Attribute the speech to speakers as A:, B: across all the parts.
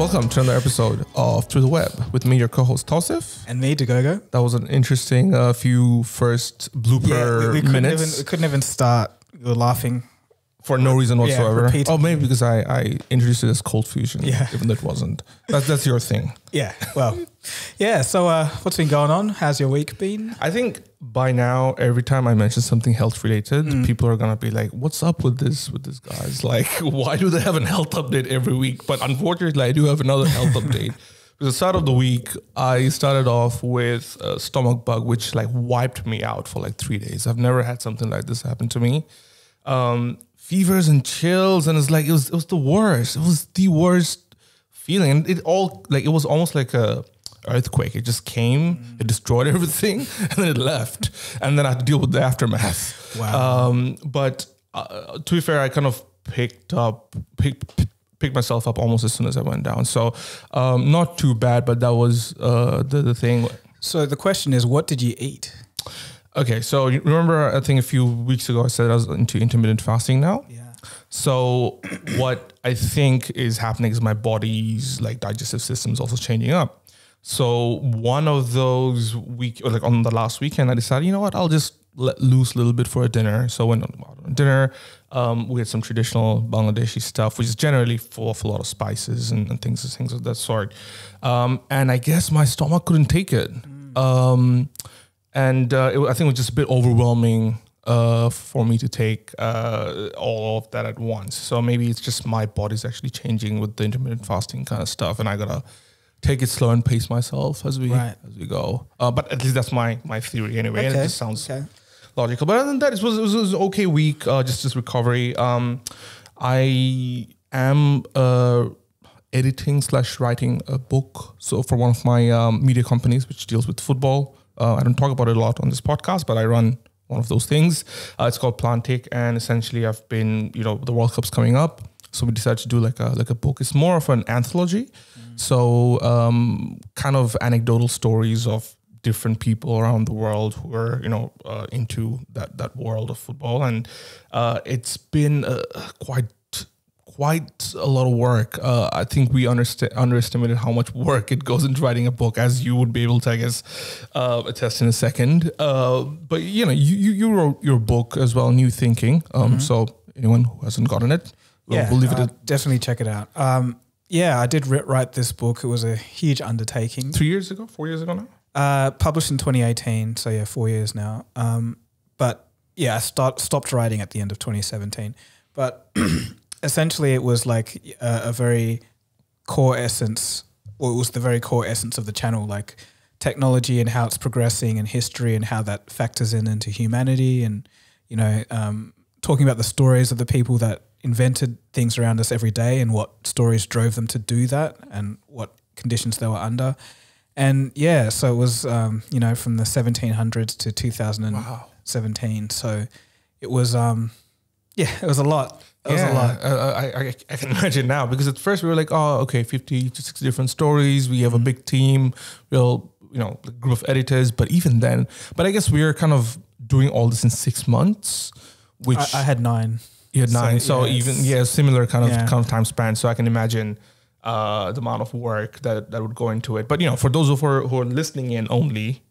A: Welcome to another episode of Through the Web with me, your co-host Tawsif.
B: And me, Dagogo.
A: That was an interesting few first blooper minutes.
B: We couldn't even start. We were laughing.
A: For no reason whatsoever.
B: Repeatedly.
A: Oh, maybe because I introduced it as cold fusion, even though it wasn't. That's your thing.
B: Yeah, well, yeah. So what's been going on? How's your week been?
A: I think by now, every time I mention something health related, people are gonna be like, "What's up with this guys? Like, why do they have a health update every week?" But unfortunately, I do have another health update. At the start of the week, I started off with a stomach bug, which like wiped me out for like 3 days. I've never had something like this happen to me. Fevers and chills, and it's like it was the worst. It was the worst feeling, and it was almost like a earthquake. It just came, it destroyed everything, and then it left, and then I had to deal with the aftermath.
B: Wow.
A: But to be fair, I kind of picked myself up almost as soon as I went down. So not too bad, but that was the thing.
B: So the question is, what did you eat?
A: Okay, so you remember, I think a few weeks ago I said I was into intermittent fasting now.
B: Yeah.
A: So what I think is happening is my body's like digestive system is also changing up. So one of those on the last weekend, I decided, you know what, I'll just let loose a little bit for a dinner. So when on dinner, we had some traditional Bangladeshi stuff, which is generally full of a lot of spices and things of that sort. And I guess my stomach couldn't take it. I think it was just a bit overwhelming for me to take all of that at once. So maybe it's just my body's actually changing with the intermittent fasting kind of stuff, and I gotta take it slow and pace myself as we go. But at least that's my theory anyway. Okay. And it just sounds logical. But other than that, it was an okay week. Just recovery. I am editing/writing a book. So for one of my media companies, which deals with football. I don't talk about it a lot on this podcast, but I run one of those things. It's called Plantic, and essentially I've been, the World Cup's coming up, so we decided to do like a book. It's more of an anthology, so kind of anecdotal stories of different people around the world who are into that world of football, and it's been quite a lot of work. I think we underestimated how much work it goes into writing a book, as you would be able to, I guess, attest in a second. But you wrote your book as well, New Thinking. So anyone who hasn't gotten it, we'll leave it.
B: Definitely check it out. I did write this book. It was a huge undertaking.
A: 4 years ago now?
B: Published in 2018. So 4 years now. But I stopped writing at the end of 2017. But essentially, it was like a very core essence, or it was the very core essence of the channel, like technology and how it's progressing, and history and how that factors into humanity, and talking about the stories of the people that invented things around us every day, and what stories drove them to do that, and what conditions they were under. And so it was from the 1700s to 2017. So it was it was a lot. That was a lot.
A: I can imagine now, because at first we were like, 50 to 60 different stories. We have a big team, a group of editors. But even then, I guess we are kind of doing all this in 6 months, which
B: I had 9.
A: You had 9. So similar kind of time span. So I can imagine the amount of work that would go into it. But for those who are listening in only,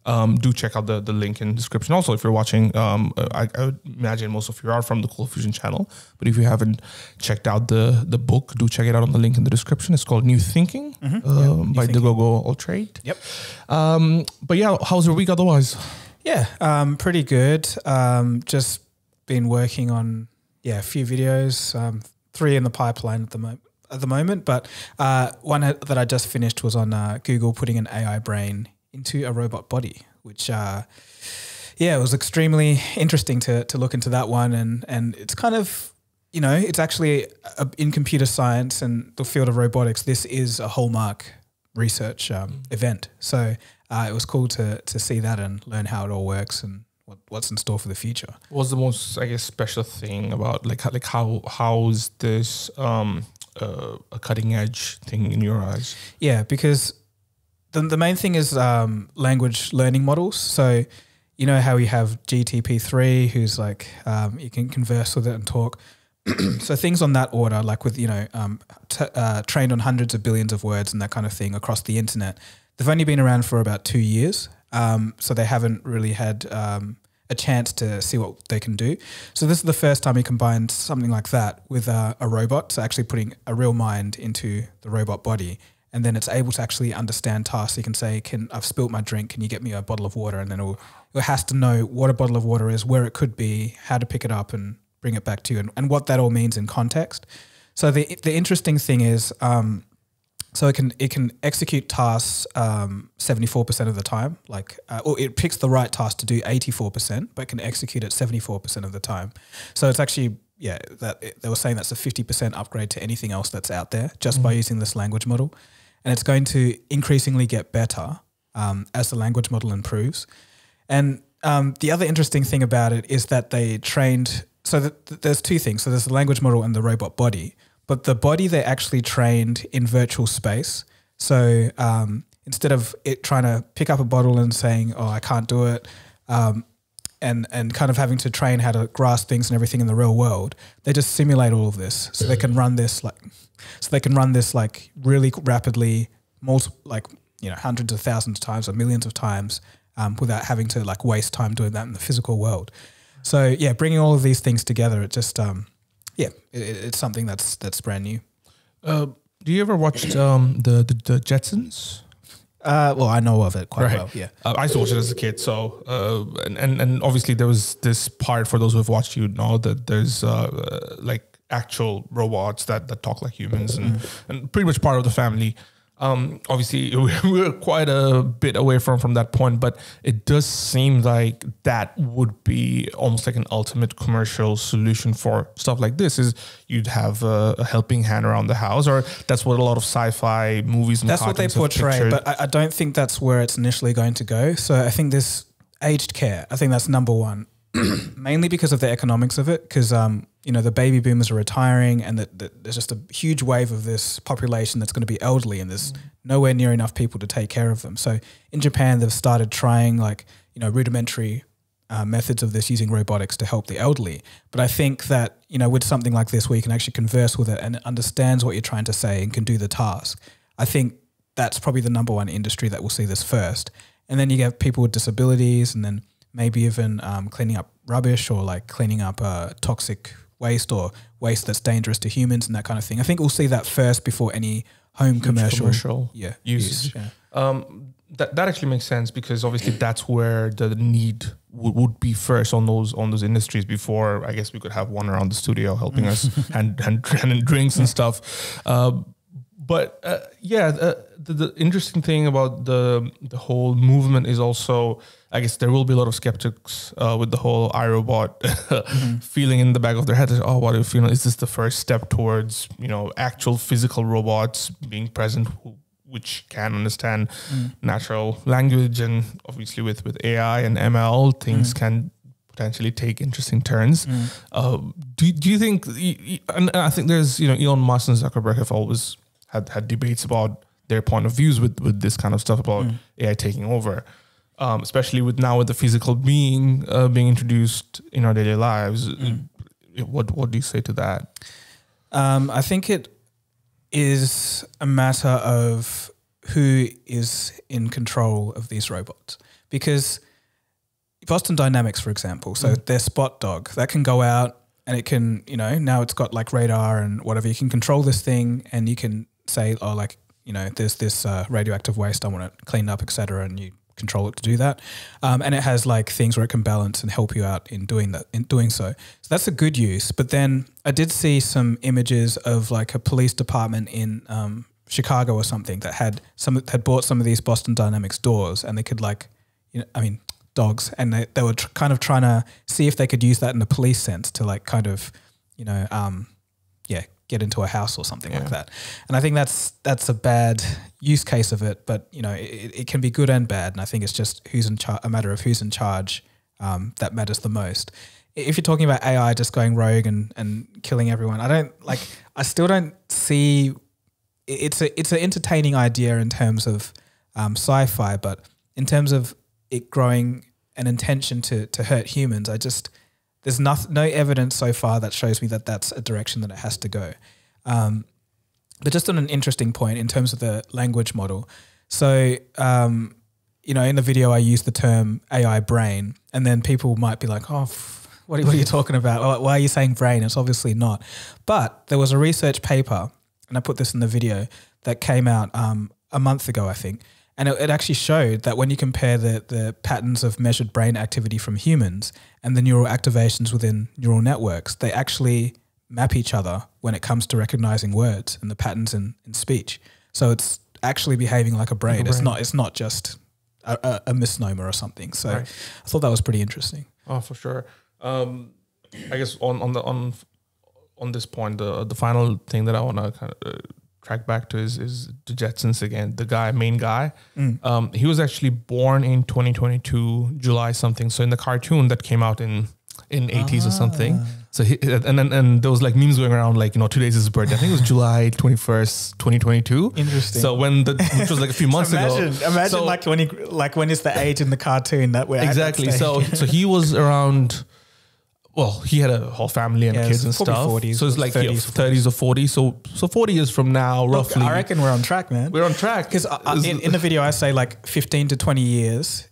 A: do check out the link in the description. Also, if you're watching, I would imagine most of you are from the Cold Fusion channel. But if you haven't checked out the book, do check it out on the link in the description. It's called New Thinking by Dagogo, Altraide.
B: Yep.
A: But how's your week otherwise?
B: Pretty good. Just been working on a few videos. 3 in the pipeline at the moment, but one that I just finished was on Google putting an AI brain into a robot body, which it was extremely interesting to look into that one, and it's kind of it's actually in computer science and the field of robotics, this is a hallmark research event. So it was cool to see that and learn how it all works and what's in store for the future.
A: What's the most, I guess, special thing about how is this a cutting edge thing in your eyes?
B: Yeah, because the main thing is language learning models. So how you have GTP3, who's like you can converse with it and talk, So things on that order, like with, trained on hundreds of billions of words and that kind of thing across the internet, they've only been around for about 2 years. So they haven't really had a chance to see what they can do. So this is the first time we combined something like that with a robot. So actually putting a real mind into the robot body. And then it's able to actually understand tasks. You can say, I've spilt my drink. Can you get me a bottle of water? And then it has to know what a bottle of water is, where it could be, how to pick it up and bring it back to you, and what that all means in context. So the interesting thing is, so it can execute tasks 74% of the time. Or it picks the right task to do 84%, but can execute it 74% of the time. So it's actually, they were saying that's a 50% upgrade to anything else that's out there just by using this language model. And it's going to increasingly get better as the language model improves. And the other interesting thing about it is that they trained, there's two things. So there's the language model and the robot body, but the body they actually trained in virtual space. So instead of it trying to pick up a bottle and saying, oh, I can't do it, and kind of having to train how to grasp things and everything in the real world, they just simulate all of this. So they can run this really rapidly, hundreds of thousands of times or millions of times without having to waste time doing that in the physical world. So yeah, bringing all of these things together, it just it's something that's brand new.
A: Do you ever watch the Jetsons?
B: Well, I know of it quite well. Yeah,
A: I used to watch it as a kid. So and obviously there was this part, for those who have watched, that there's actual robots that talk like humans and pretty much part of the family. Obviously, we're quite a bit away from that point, but it does seem like that would be almost like an ultimate commercial solution for stuff like this. Is you'd have a helping hand around the house, or that's what a lot of sci-fi movies and
B: that's what they portray. But I don't think that's where it's initially going to go. So I think this aged care, I think that's number one, mainly because of the economics of it, because the baby boomers are retiring, and there's just a huge wave of this population that's going to be elderly, and there's nowhere near enough people to take care of them. So in Japan, they've started trying rudimentary methods of this using robotics to help the elderly. But I think that, with something like this where you can actually converse with it and it understands what you're trying to say and can do the task, I think that's probably the number one industry that will see this first. And then you get people with disabilities, and then maybe even cleaning up rubbish, or cleaning up toxic waste or waste that's dangerous to humans and that kind of thing. I think we'll see that first before any home commercial usage. Yeah.
A: That actually makes sense, because obviously that's where the need would be first on those industries, before I guess we could have one around the studio helping us and drinks and stuff. The interesting thing about the whole movement is also, I guess there will be a lot of skeptics with the whole iRobot feeling in the back of their head, oh, what if, is this the first step towards, actual physical robots being present, which can understand natural language, and obviously with AI and ML, things can potentially take interesting turns. Do you think, and I think there's, Elon Musk and Zuckerberg have always had debates about their point of views with this kind of stuff about AI taking over, especially with the physical being being introduced in our daily lives. What do you say to that?
B: I think it is a matter of who is in control of these robots, because Boston Dynamics, for example, so their Spot Dog, that can go out and it can, now it's got radar and whatever. You can control this thing, and you can say, there's this radioactive waste, I want it cleaned up, etc., and you control it to do that. And it has things where it can balance and help you out in doing so. So that's a good use. But then I did see some images of a police department in Chicago or something that had bought some of these Boston Dynamics doors, and they could dogs, and they were kind of trying to see if they could use that in a police sense to get into a house or something like that. And I think that's a bad use case of it, but it can be good and bad. And I think it's just a matter of who's in charge that matters the most. If you're talking about AI just going rogue and killing everyone, I still don't see, it's an entertaining idea in terms of sci-fi, but in terms of it growing an intention to hurt humans, there's no evidence so far that shows me that that's a direction that it has to go. But just on an interesting point in terms of the language model. So, you know, in the video I use the term AI brain, and then people might be like, oh, what are you talking about? Why are you saying brain? It's obviously not. But there was a research paper, and I put this in the video, that came out a month ago, I think. And it actually showed that when you compare the patterns of measured brain activity from humans and the neural activations within neural networks, they actually map each other when it comes to recognizing words and the patterns in speech. So it's actually behaving like a brain. It's not just a misnomer or something. So right. I thought that was pretty interesting.
A: Oh, for sure. I guess on this point, the final thing that I want to kind of track back to is the Jetsons again. The main guy. He was actually born in 2022, July something. So in the cartoon that came out in 80s or something. So and there was like memes going around like, you know, today's his birthday. I think it was July 21st, 2022.
B: Interesting.
A: So which was like a few months ago.
B: Imagine so, when is the age in the cartoon that we're
A: exactly.
B: At that
A: so he was around. Well, he had a whole family and kids and stuff.
B: 40s,
A: so it's like 30s or 40s. So 40 years from now, roughly.
B: I reckon we're on track, man.
A: We're on track.
B: Because in the video, I say like 15 to 20 years,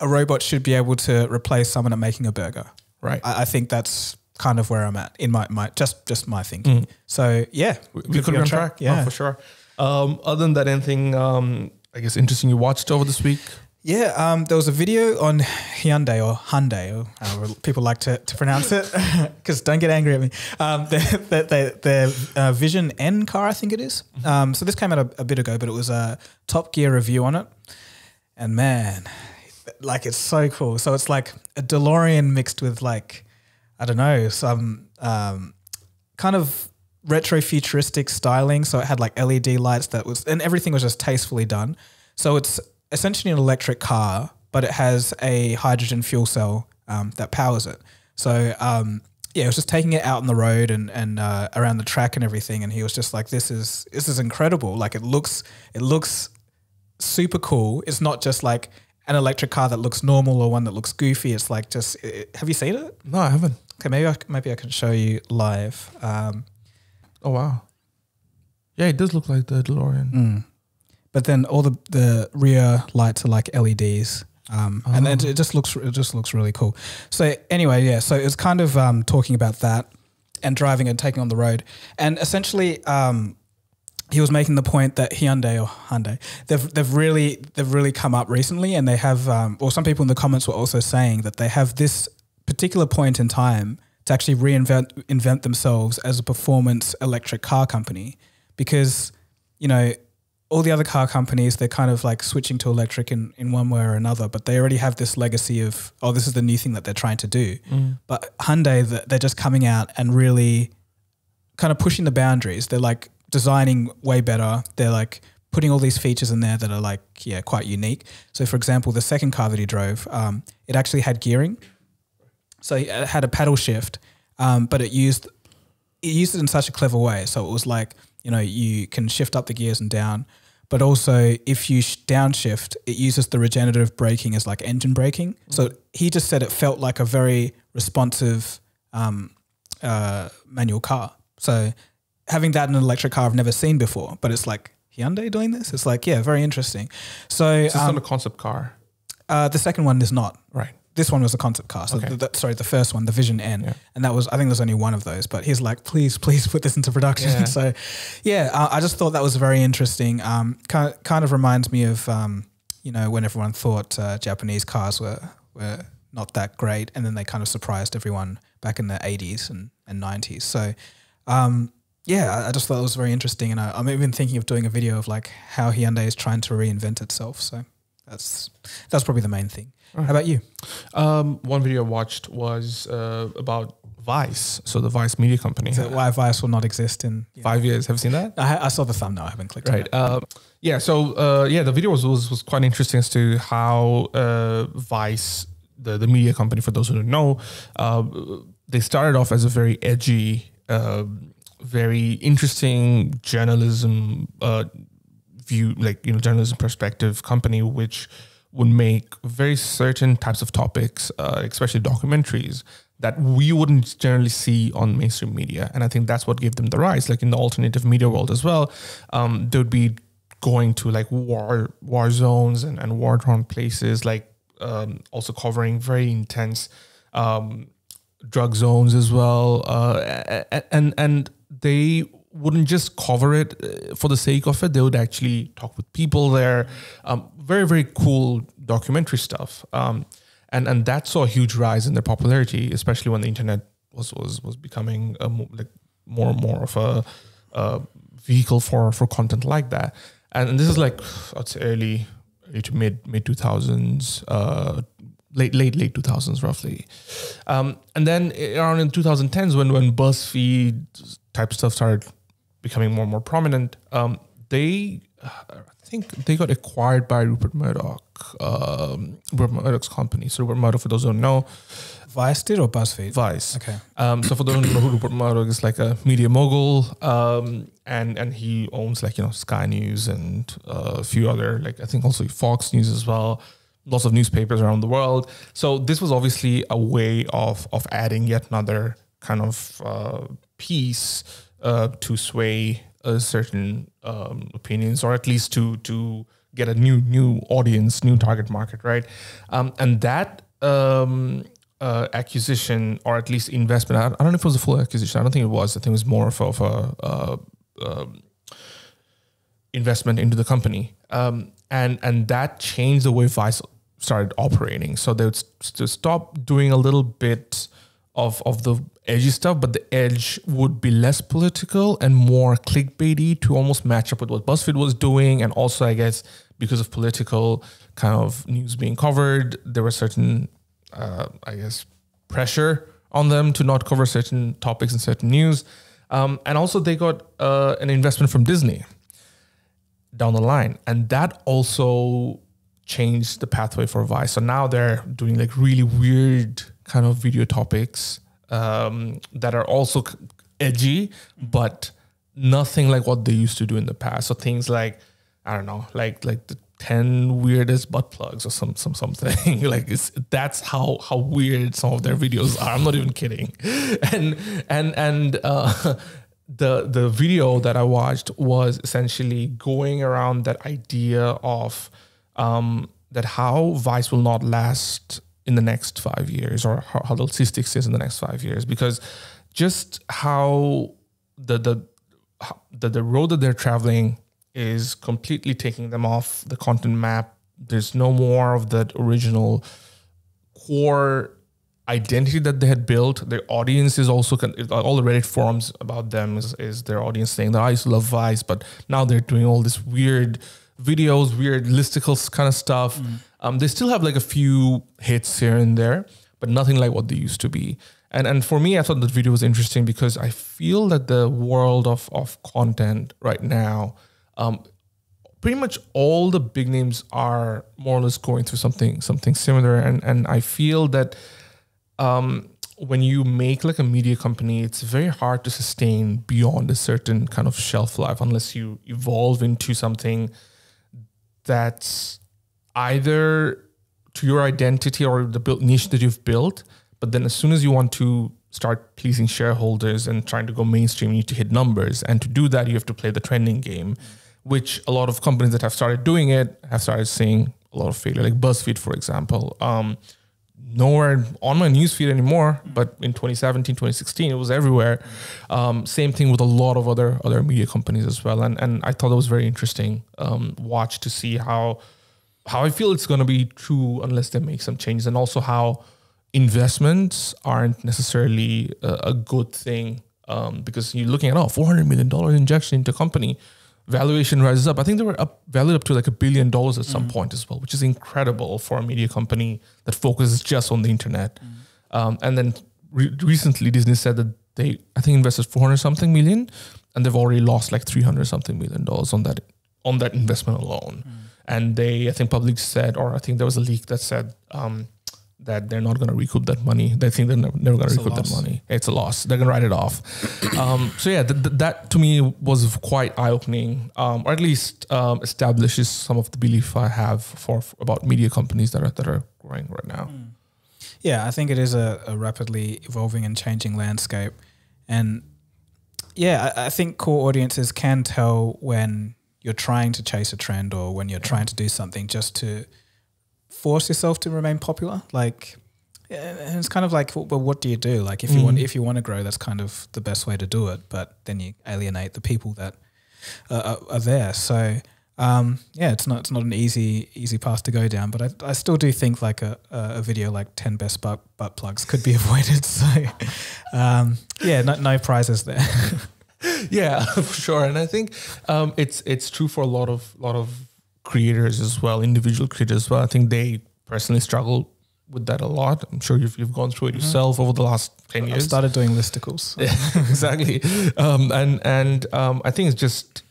B: a robot should be able to replace someone at making a burger.
A: Right.
B: I think that's kind of where I'm at in my just my thinking. So yeah,
A: we could be on track.
B: Yeah,
A: for sure. Other than that, anything I guess interesting you watched over this week?
B: Yeah, there was a video on Hyundai or however people like to pronounce it, because don't get angry at me. The Vision N car, I think it is. So this came out a bit ago, but it was a Top Gear review on it. And man, like it's so cool. So it's like a DeLorean mixed with like, I don't know, some kind of retro futuristic styling. So it had like LED lights and everything was just tastefully done. So it's essentially an electric car, but it has a hydrogen fuel cell that powers it. So it was just taking it out on the road and around the track and everything. And he was just like, this is incredible. Like it looks super cool. It's not just like an electric car that looks normal or one that looks goofy. It's like have you seen it?
A: No, I haven't.
B: Okay, maybe I can show you live.
A: Oh wow, yeah, it does look like the DeLorean.
B: But then all the rear lights are like LEDs, and it just looks really cool. So anyway, yeah. So it's kind of talking about that and driving and taking on the road, and essentially he was making the point that Hyundai, they've really come up recently, and they have, or some people in the comments were also saying that they have this particular point in time to actually invent themselves as a performance electric car company, because, you know, all the other car companies, they're kind of like switching to electric in one way or another, but they already have this legacy of, oh, this is the new thing that they're trying to do. But Hyundai, they're just coming out and really kind of pushing the boundaries. They're like designing way better. They're like putting all these features in there that are like, yeah, quite unique. So for example, the second car that he drove, it actually had gearing. So it had a paddle shift, but it used it in such a clever way. So it was like, you know, you can shift up the gears and down, but also if you downshift, it uses the regenerative braking as like engine braking. So he just said it felt like a very responsive manual car. So having that in an electric car I've never seen before, but it's like Hyundai doing this. It's like, yeah, very interesting. So
A: it's not a concept car.
B: The second one is not.
A: Right.
B: This one was a concept car. So
A: okay.
B: The first one, the Vision N. Yeah. And that was, I think there's only one of those, but he's like, please put this into production. Yeah. So yeah, I just thought that was very interesting. Kind of reminds me of, you know, when everyone thought Japanese cars were not that great, and then they kind of surprised everyone back in the 80s and 90s. So yeah, I just thought it was very interesting. And I'm even thinking of doing a video of like how Hyundai is trying to reinvent itself. So that's probably the main thing. How about you?
A: One video I watched was about Vice, so the Vice media company.
B: So why Vice will not exist in
A: 5 years. Have you seen that?
B: I saw the thumbnail. I haven't clicked on it.
A: Yeah, so the video was quite interesting as to how Vice, the media company, for those who don't know, they started off as a very edgy, very interesting journalism view, like, you know, journalism perspective company, which would make very certain types of topics, especially documentaries, that we wouldn't generally see on mainstream media. And I think that's what gave them the rise. Like in the alternative media world as well, they would be going to like war zones and war-torn places, like also covering very intense drug zones as well. And they wouldn't just cover it for the sake of it. They would actually talk with people there. Very, very cool documentary stuff. And that saw a huge rise in their popularity, especially when the internet was becoming more and more of a vehicle for content like that. And this is like, I'd say early to mid 2000s, late 2000s roughly. And then around in 2010s when BuzzFeed type stuff started becoming more and more prominent, I think they got acquired by Rupert Murdoch, Rupert Murdoch's company. So Rupert Murdoch, for those who don't know,
B: Vice did or BuzzFeed? Vice.
A: Okay. So for those who don't know, who Rupert Murdoch is like a media mogul, and he owns like, Sky News and a few other, like I think also Fox News as well, lots of newspapers around the world. So this was obviously a way of adding yet another kind of piece to sway certain opinions, or at least to get a new audience, new target market, right? And that acquisition, or at least investment, I don't know if it was a full acquisition. I don't think it was. I think it was more of a investment into the company. And that changed the way Vice started operating. So they would stop doing a little bit of the edgy stuff, but the edge would be less political and more clickbaity to almost match up with what BuzzFeed was doing. And also, I guess, because of political kind of news being covered, there was certain, pressure on them to not cover certain topics and certain news. And also they got an investment from Disney down the line. And that also changed the pathway for Vice. So now they're doing like really weird kind of video topics that are also edgy, but nothing like what they used to do in the past. So things like, I don't know, like the 10 weirdest butt plugs or something. Like that's how weird some of their videos are. I'm not even kidding. And the video that I watched was essentially going around that idea of that how Vice will not last in the next 5 years, or how they'll see success in the next 5 years, because just how the road that they're traveling is completely taking them off the content map. There's no more of that original core identity that they had built. Their audience is also, all the Reddit forums about them is their audience saying that I used to love Vice, but now they're doing all this weird videos, weird listicle kind of stuff. They still have like a few hits here and there, but nothing like what they used to be. And for me, I thought that video was interesting because I feel that the world of content right now, pretty much all the big names are more or less going through something similar. And I feel that when you make like a media company, it's very hard to sustain beyond a certain kind of shelf life unless you evolve into something that's either to your identity or the niche that you've built. But then as soon as you want to start pleasing shareholders and trying to go mainstream, you need to hit numbers. And to do that, you have to play the trending game, which a lot of companies that have started doing it have started seeing a lot of failure, like BuzzFeed, for example. Nowhere on my newsfeed anymore, but in 2017, 2016, it was everywhere. Same thing with a lot of other media companies as well. And I thought it was very interesting watch to see how I feel it's going to be true unless they make some changes, and also how investments aren't necessarily a good thing because you're looking at $400 million injection into a company. Valuation rises up. I think they were valued up to like $1 billion at some point as well, which is incredible for a media company that focuses just on the internet. And then recently Disney said that they, I think, invested 400 something million, and they've already lost like 300 something million dollars on that investment alone. And they, I think, publicly said, or I think there was a leak that said that they're not going to recoup that money. They think they're never going to recoup that money. It's a loss. They're going to write it off. So yeah, that to me was quite eye-opening, or at least establishes some of the belief I have about media companies that are growing right now.
B: Yeah, I think it is a rapidly evolving and changing landscape. And yeah, I think core audiences can tell when you're trying to chase a trend or when you're trying to do something just to force yourself to remain popular. Like, and it's kind of like, well, what do you do? Like, if you want to grow, that's kind of the best way to do it. But then you alienate the people that are there. So yeah, it's not an easy path to go down. But I still do think like a video like 10 best butt plugs could be avoided. So yeah, no prizes there.
A: Yeah, for sure. And I think it's true for a lot of creators as well, individual creators as well. I think they personally struggle with that a lot. I'm sure you've gone through it yourself over the last 10 years.
B: I started doing listicles.
A: Yeah, exactly. And I think it's just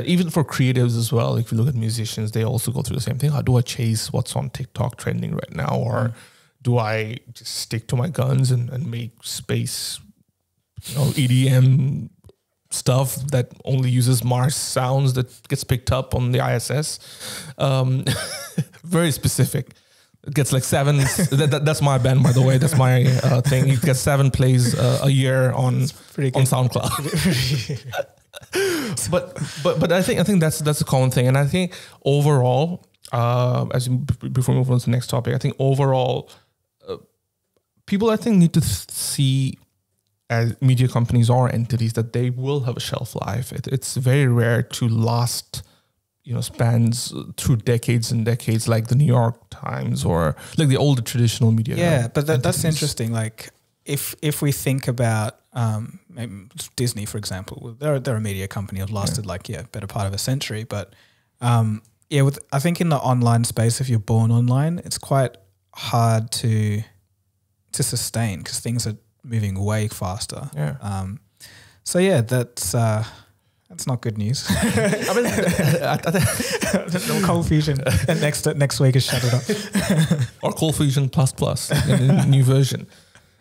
A: even for creatives as well. If you look at musicians, they also go through the same thing. How do I chase what's on TikTok trending right now, or do I just stick to my guns and make space, EDM stuff that only uses Mars sounds that gets picked up on the ISS? Very specific. It gets like 7. That's my band, by the way. That's my thing. It gets 7 plays a year on SoundCloud. but I think that's a common thing, and I think overall, before we move on to the next topic, I think overall, people I think need to see as media companies or entities that they will have a shelf life. It's very rare to last, spans through decades and decades, like the New York Times or like the older traditional media.
B: Yeah, but that's interesting. Like if we think about maybe Disney, for example, they're a media company that lasted better part of a century. But I think in the online space, if you're born online, it's quite hard to sustain because things are moving way faster. Yeah. So yeah, that's not good news.
A: I mean,
B: no Cold Fusion. And next week is shut it up.
A: Or Cold Fusion plus in a new version.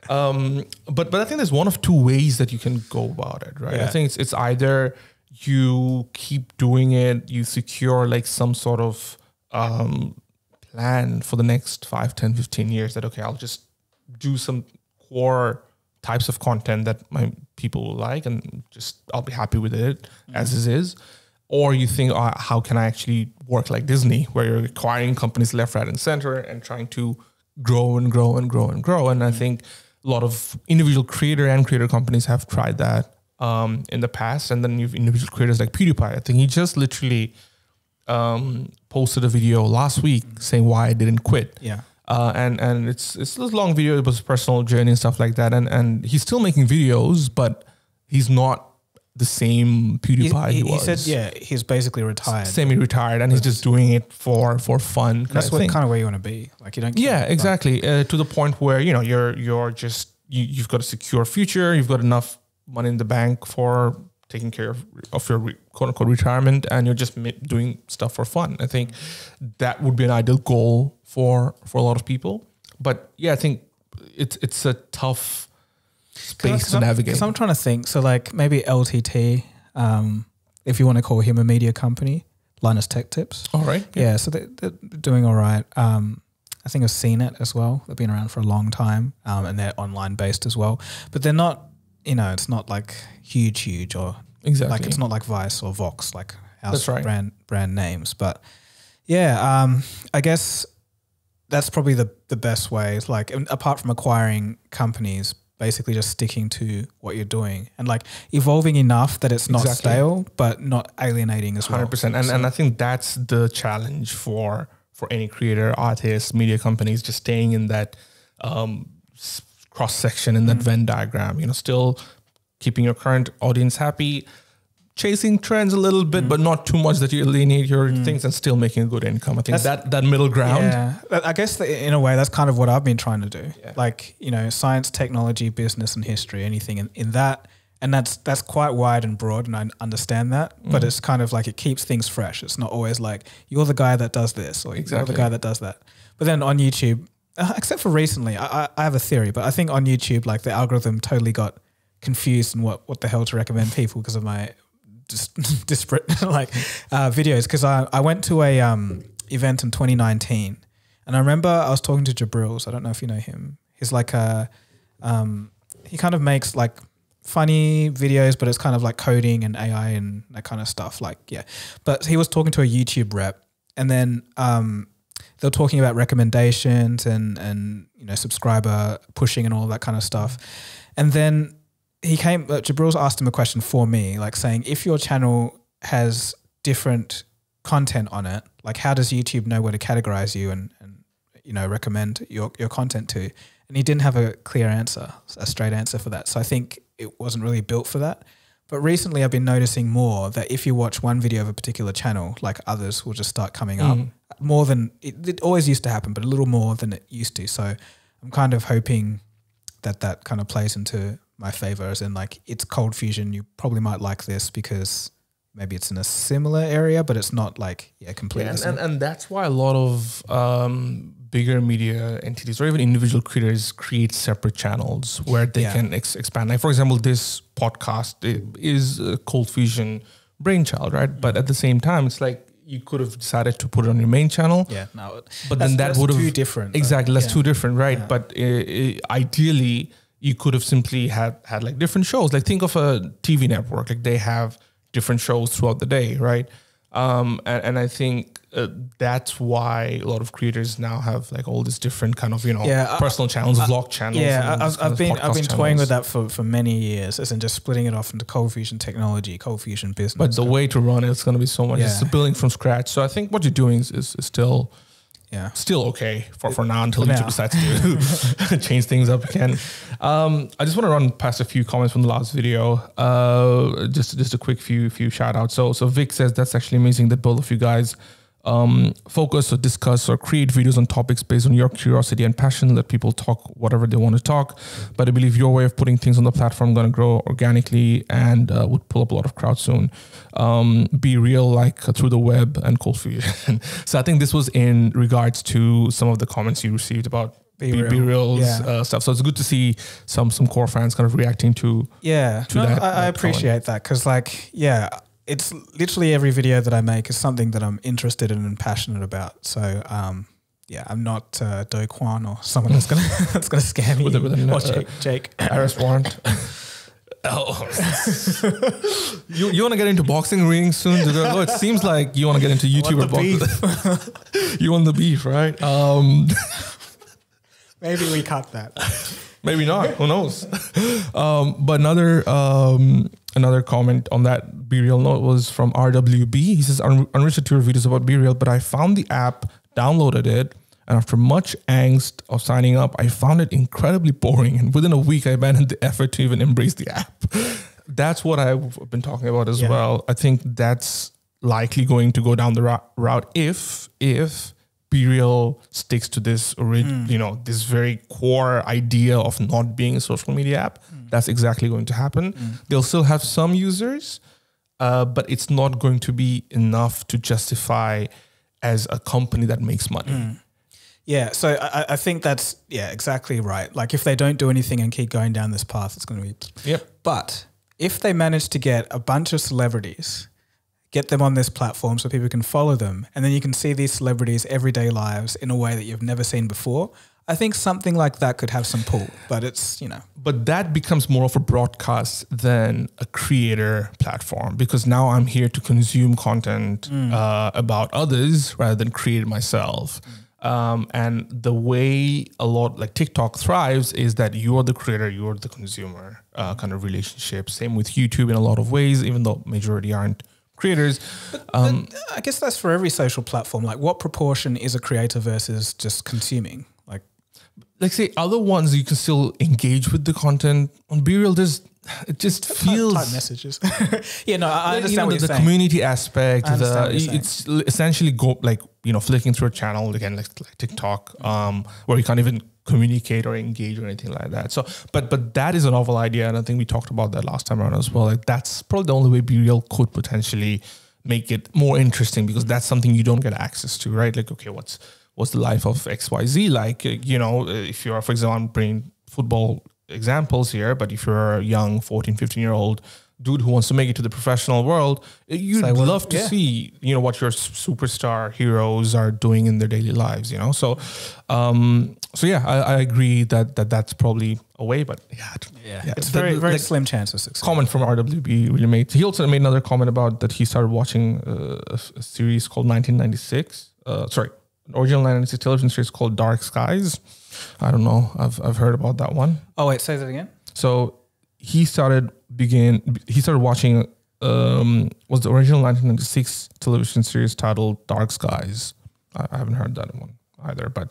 A: But I think there's one of two ways that you can go about it, right? Yeah. I think it's either you keep doing it, you secure like some sort of plan for the next 5, 10, 15 years that, okay, I'll just do some core types of content that my people will like and just I'll be happy with it as it is. Or you think, how can I actually work like Disney, where you're acquiring companies left, right, and center and trying to grow and grow and grow and grow. And I think a lot of individual creator companies have tried that in the past. And then you've individual creators like PewDiePie. I think he just literally posted a video last week saying why I didn't quit. Yeah. And it's a long video. It was a personal journey and stuff like that. And he's still making videos, but he's not the same PewDiePie he was.
B: He said, he's basically retired.
A: Semi-retired, and he's just doing it for fun.
B: That's what kind of where you want to be. Like you don't.
A: Yeah, exactly. To the point where you're just you've got a secure future. You've got enough money in the bank for taking care of your quote unquote retirement, and you're just doing stuff for fun. I think that would be an ideal goal for a lot of people. But yeah, I think it's a tough space to navigate.
B: Because I'm trying to think. So like maybe LTT, if you want to call him a media company, Linus Tech Tips.
A: All right.
B: Yeah, so they're doing all right. I think I've seen it as well. They've been around for a long time, and they're online based as well. But they're not, it's not like huge or
A: exactly
B: like it's not like Vice or Vox, like house brand names. But yeah, I guess that's probably the best way. It's like apart from acquiring companies, basically just sticking to what you're doing and like evolving enough that it's not stale, but not alienating as well.
A: 100%. And I think that's the challenge for any creator, artist, media companies, just staying in that cross section in that Venn diagram, still keeping your current audience happy, chasing trends a little bit, but not too much that you alienate your things and still making a good income. I think that middle ground.
B: Yeah, I guess in a way, that's kind of what I've been trying to do. Yeah. Like, science, technology, business and history, anything in that. And that's quite wide and broad, and I understand that. But it's kind of like it keeps things fresh. It's not always like, you're the guy that does this or you're the guy that does that. But then on YouTube, except for recently. I have a theory, but I think on YouTube, like the algorithm totally got confused in what the hell to recommend people because of my disparate videos. Because I went to a event in 2019, and I remember I was talking to Jabrils. I don't know if you know him. He's like he kind of makes like funny videos, but it's kind of like coding and AI and that kind of stuff. Like, yeah. But he was talking to a YouTube rep, and then they were talking about recommendations and subscriber pushing and all that kind of stuff. And then Jabrils asked him a question for me, like saying, if your channel has different content on it, like how does YouTube know where to categorize you and recommend your content to? And he didn't have a clear answer, a straight answer for that. So I think it wasn't really built for that. But recently I've been noticing more that if you watch one video of a particular channel, like others will just start coming up more than it always used to happen, but a little more than it used to. So I'm kind of hoping that kind of plays into my favor, as in like it's Cold Fusion. You probably might like this because maybe it's in a similar area, but it's not like completely.
A: Yeah, and that's why a lot of bigger media entities or even individual creators create separate channels where they can expand. Like for example, this podcast is a Cold Fusion brainchild, right? But at the same time, it's like you could have decided to put it on your main channel.
B: Yeah, no,
A: but then that would have
B: too different.
A: Exactly, that's too different, right? Yeah. But ideally, you could have simply had like different shows. Like think of a TV network, like they have different shows throughout the day, right? And I think that's why a lot of creators now have like all these different kind of personal channels, vlog channels.
B: Yeah, I've been toying with that for many years, as in just splitting it off into Cold Fusion technology, Cold Fusion business.
A: But the way to run it's going to be so much. It's building from scratch. So I think what you're doing is still. Yeah, still okay for now until YouTube decides to change things up again. I just want to run past a few comments from the last video. Just a quick few shout outs. So Vic says that's actually amazing that both of you guys focus or discuss or create videos on topics based on your curiosity and passion. Let people talk whatever they want to talk. But I believe your way of putting things on the platform going to grow organically and would pull up a lot of crowd soon. Be real, like through the web and Cold Fusion. So I think this was in regards to some of the comments you received about Be Real's stuff. So it's good to see some core fans kind of reacting to that.
B: I appreciate that because it's literally every video that I make is something that I'm interested in and passionate about. So I'm not Do Kwon or someone that's gonna scam me. Or Jake.
A: Arrest warrant. You want to get into boxing rings soon? It seems like you want to get into YouTuber boxing. You want the beef, right?
B: Maybe we cut that.
A: Maybe not. Who knows? But another comment on that Be Real note was from RWB. He says, unreached to your videos about Be Real, but I found the app, downloaded it, and after much angst of signing up, I found it incredibly boring. And within a week, I abandoned the effort to even embrace the app. That's what I've been talking about as well. I think that's likely going to go down the route if Be Real sticks to this, this very core idea of not being a social media app. That's exactly going to happen. They'll still have some users, but it's not going to be enough to justify as a company that makes money.
B: Yeah, so I think that's exactly right. Like if they don't do anything and keep going down this path, it's going to be.
A: Yep.
B: But if they manage to get a bunch of celebrities, get them on this platform so people can follow them, and then you can see these celebrities' everyday lives in a way that you've never seen before, I think something like that could have some pull, but it's,
A: But that becomes more of a broadcast than a creator platform, because now I'm here to consume content about others rather than create it myself. And the way a lot like TikTok thrives is that you're the creator, you're the consumer kind of relationship. Same with YouTube in a lot of ways, even though majority aren't creators.
B: But I guess that's for every social platform. Like what proportion is a creator versus just consuming?
A: Like say other ones you can still engage with the content. On Be Real, it just feels
B: type messages. I understand what you're
A: the
B: saying.
A: Community aspect. It's essentially flicking through a channel again, like TikTok, where you can't even communicate or engage or anything like that. So, but that is a novel idea, and I think we talked about that last time around as well. Like that's probably the only way Be Real could potentially make it more interesting, because that's something you don't get access to, right? Like, okay, what's what's the life of XYZ like? If you're, for example, I'm bringing football examples here, but if you're a young 14, 15-year-old dude who wants to make it to the professional world, you'd love to see, what your superstar heroes are doing in their daily lives, So, I agree that's probably a way, but
B: it's very slim chance of success.
A: Comment from RWB really made. He also made another comment about that he started watching a series called 1996. An original 1996 television series called Dark Skies. I don't know. I've heard about that one.
B: Oh wait, say that again.
A: So he started watching was the original 1996 television series titled Dark Skies. I haven't heard that one either, but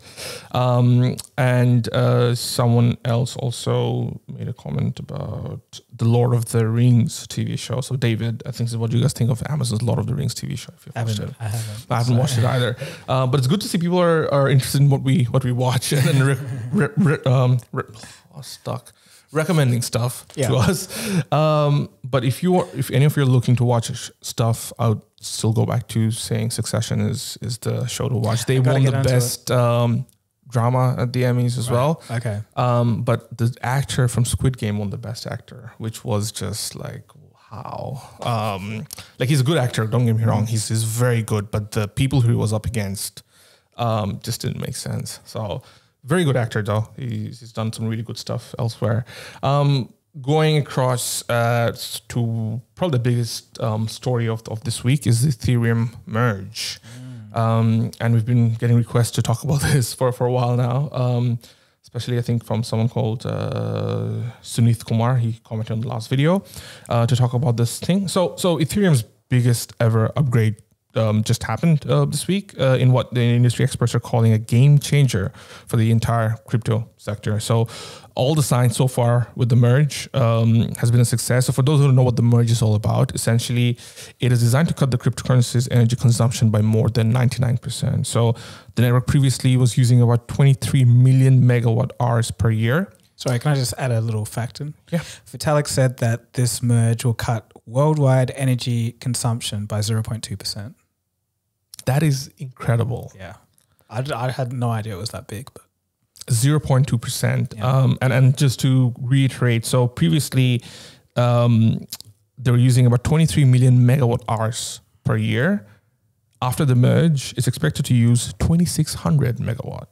A: someone else also made a comment about the Lord of the Rings TV show. So David, I think this is what you guys think of Amazon's Lord of the Rings TV show. If you've watched it. I haven't watched it either, but it's good to see people are interested in what we watch and recommending stuff to us. But if any of you are looking to watch stuff, I would still go back to saying Succession is the show to watch. They won the best drama at the Emmys as well.
B: Okay.
A: But the actor from Squid Game won the best actor, which was just like, wow. He's a good actor, don't get me wrong. He's very good, but the people who he was up against just didn't make sense. So very good actor though. He's done some really good stuff elsewhere. Going across to probably the biggest story of this week is the Ethereum Merge. And we've been getting requests to talk about this for a while now, especially I think from someone called Sunith Kumar. He commented on the last video to talk about this thing. So Ethereum's biggest ever upgrade just happened this week in what the industry experts are calling a game changer for the entire crypto sector. So all the signs so far with the merge has been a success. So for those who don't know what the merge is all about, essentially it is designed to cut the cryptocurrency's energy consumption by more than 99%. So the network previously was using about 23 million megawatt hours per year.
B: Sorry, can I just add a little fact in?
A: Yeah.
B: Vitalik said that this merge will cut worldwide energy consumption by 0.2%.
A: That is incredible.
B: Yeah. I had no idea it was that big, but
A: 0.2%. Yeah. And just to reiterate, so previously they were using about 23 million megawatt hours per year. After the merge, it's expected to use 2,600 megawatt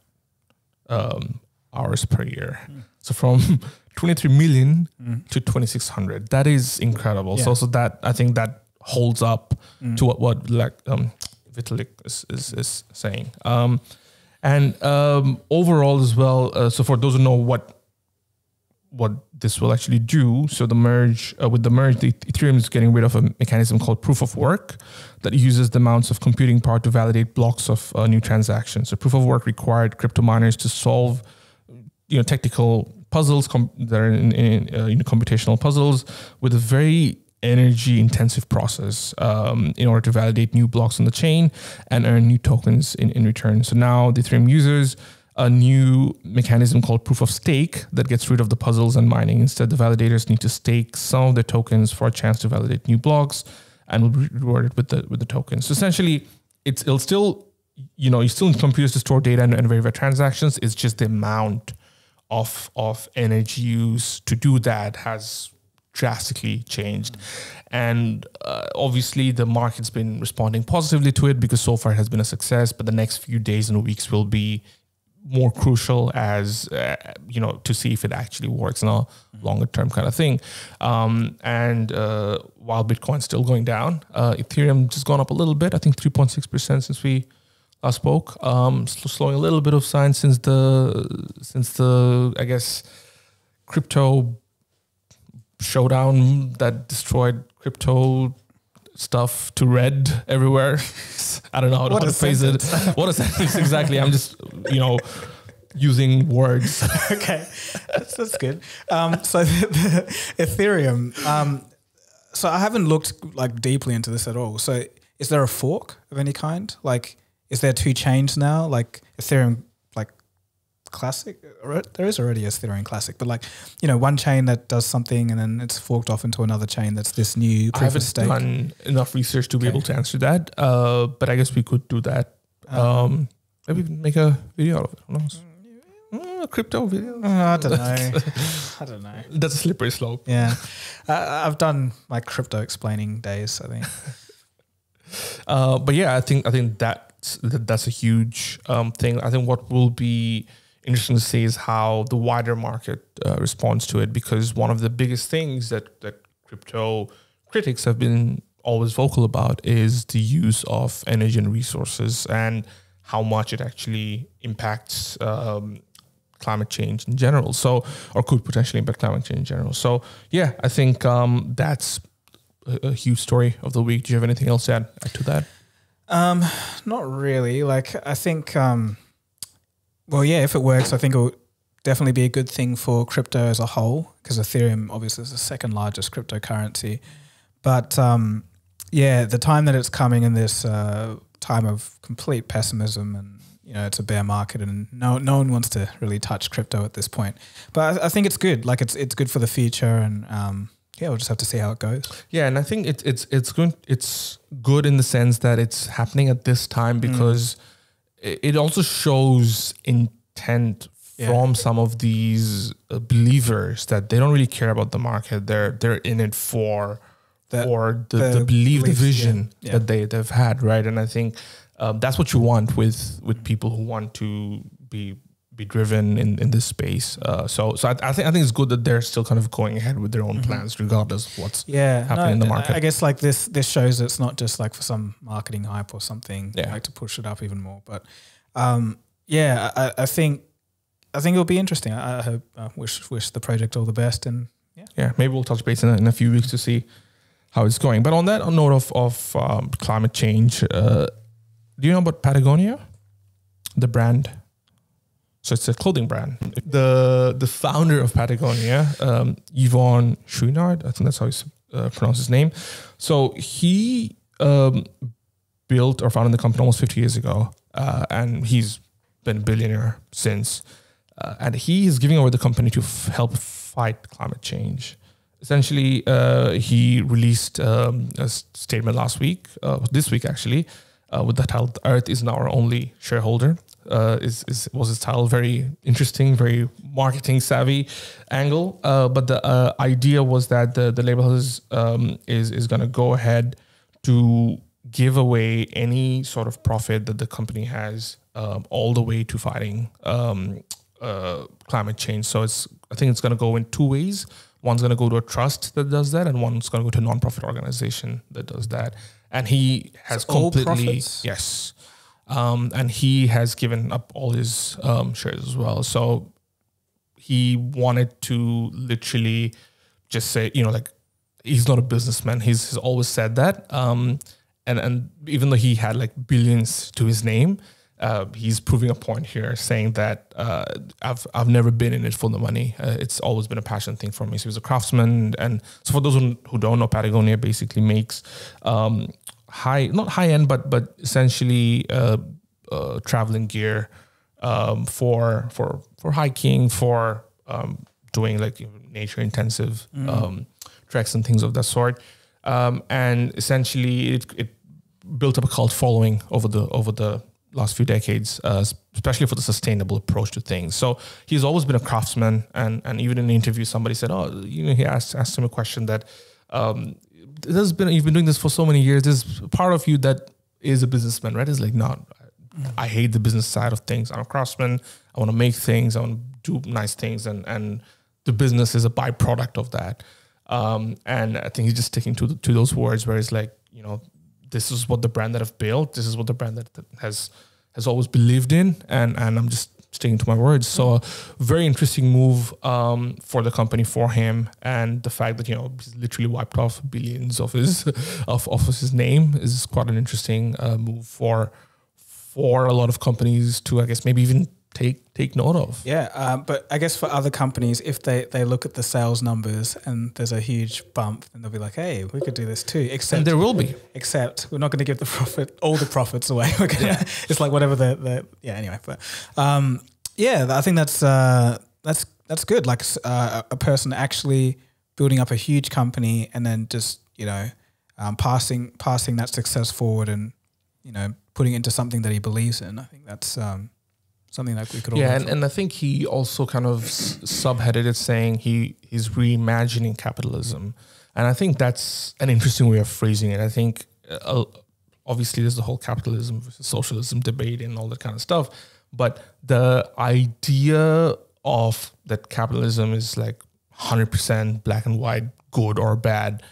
A: hours per year. So from 23 million to 2,600. That is incredible. Yeah. So that I think that holds up to what Vitalik is saying. And overall as well, so for those who know what this will actually do, so the merge, with the merge, the Ethereum is getting rid of a mechanism called proof of work that uses the amounts of computing power to validate blocks of new transactions. So proof of work required crypto miners to solve, technical puzzles that are in computational puzzles with a very energy intensive process in order to validate new blocks on the chain and earn new tokens in return. So now the Ethereum uses a new mechanism called proof of stake that gets rid of the puzzles and mining. Instead, the validators need to stake some of their tokens for a chance to validate new blocks and will be rewarded with the tokens. So essentially, it'll still, you still need computers to store data and verify transactions. It's just the amount of energy used to do that has drastically changed. And obviously the market's been responding positively to it because so far it has been a success, but the next few days and weeks will be more crucial as, to see if it actually works in a longer term kind of thing. And while Bitcoin's still going down, Ethereum just gone up a little bit, I think 3.6% since we last spoke, slowing a little bit of signs since the I guess, crypto showdown that destroyed crypto stuff to red everywhere. I don't know how to phrase it. What a sentence, exactly. I'm just, using words.
B: Okay, that's good. So the Ethereum, so I haven't looked deeply into this at all. So is there a fork of any kind? Is there two chains now? Ethereum Classic? There is already a Ethereum Classic, but one chain that does something and then it's forked off into another chain that's this new proof of stake. I haven't
A: done enough research to be able to answer that, but I guess we could do that. Maybe make a video out of it. Who knows? A crypto video?
B: I don't know. I don't know.
A: That's a slippery slope.
B: Yeah. I've done my crypto explaining days, I think.
A: But yeah, I think that's a huge thing. I think what will be interesting to see is how the wider market responds to it, because one of the biggest things that crypto critics have been always vocal about is the use of energy and resources and how much it actually impacts climate change in general. So, or could potentially impact climate change in general. So yeah, I think that's a huge story of the week. Do you have anything else to add to that?
B: Not really. Like, I think, well, yeah, if it works, I think it will definitely be a good thing for crypto as a whole, because Ethereum obviously is the second largest cryptocurrency. But yeah, the time that it's coming in this time of complete pessimism, and you know, it's a bear market, and no one wants to really touch crypto at this point. But I think it's good. Like, it's good for the future, and yeah, we'll just have to see how it goes.
A: Yeah, and I think it's good in the sense that it's happening at this time, because it also shows intent from some of these believers that they don't really care about the market. They're in it for the belief, the vision that they've had, right? And I think that's what you want with people who want to be driven in this space. So I think it's good that they're still kind of going ahead with their own plans, regardless of what's happening in the market.
B: I guess like this shows it's not just like for some marketing hype or something, like to push it up even more. But yeah, I think it'll be interesting. I hope, wish the project all the best, and
A: yeah, maybe we'll touch base in a few weeks to see how it's going. But on that note of climate change, do you know about Patagonia, the brand? So it's a clothing brand. The founder of Patagonia, Yvon Chouinard, I think that's how you pronounce his name. So he built or founded the company almost 50 years ago, and he's been a billionaire since. And he is giving over the company to help fight climate change. Essentially, he released a statement this week actually, with the title "Earth is now our only shareholder." Was his title. Very interesting, very marketing savvy angle. But the idea was that the label is going to go ahead to give away any sort of profit that the company has, all the way to fighting climate change. So I think it's going to go in two ways. One's going to go to a trust that does that, and one's going to go to a non-profit organization that does that. And he has completely and he has given up all his shares as well. So he wanted to literally just say, like, he's not a businessman. He's always said that. And even though he had like billions to his name, he's proving a point here, saying that I've never been in it for the money. It's always been a passion thing for me. So he's a craftsman, and so for those who don't know, Patagonia basically makes not high end, but essentially traveling gear for hiking, for doing like nature intensive treks and things of that sort. And essentially, it built up a cult following over the last few decades, especially for the sustainable approach to things. So he's always been a craftsman, and even in an interview, somebody said, he asked him a question that you've been doing this for so many years. There's part of you that is a businessman, right? It's like, no, I hate the business side of things. I'm a craftsman. I want to make things. I want to do nice things, and the business is a byproduct of that. And I think he's just sticking to those words, where it's like, this is what the brand that I've built. This is what the brand that has always believed in, and I'm just sticking to my words. So very interesting move for the company, for him, and the fact that he's literally wiped off billions of his his name is quite an interesting move for a lot of companies to, I guess, maybe even take note of.
B: Yeah, but I guess for other companies, if they look at the sales numbers and there's a huge bump, then they'll be like, hey, we could do this too. Except,
A: and there will be.
B: Except we're not going to give all the profits away. We're gonna, it's like whatever anyway. But I think that's good. Like a person actually building up a huge company and then just passing that success forward, and putting into something that he believes in. I think that's something that we could all
A: and I think he also kind of subheaded it saying he's reimagining capitalism. And I think that's an interesting way of phrasing it. I think obviously there's the whole capitalism versus socialism debate and all that kind of stuff. But the idea of that capitalism is like 100% black and white, good or bad.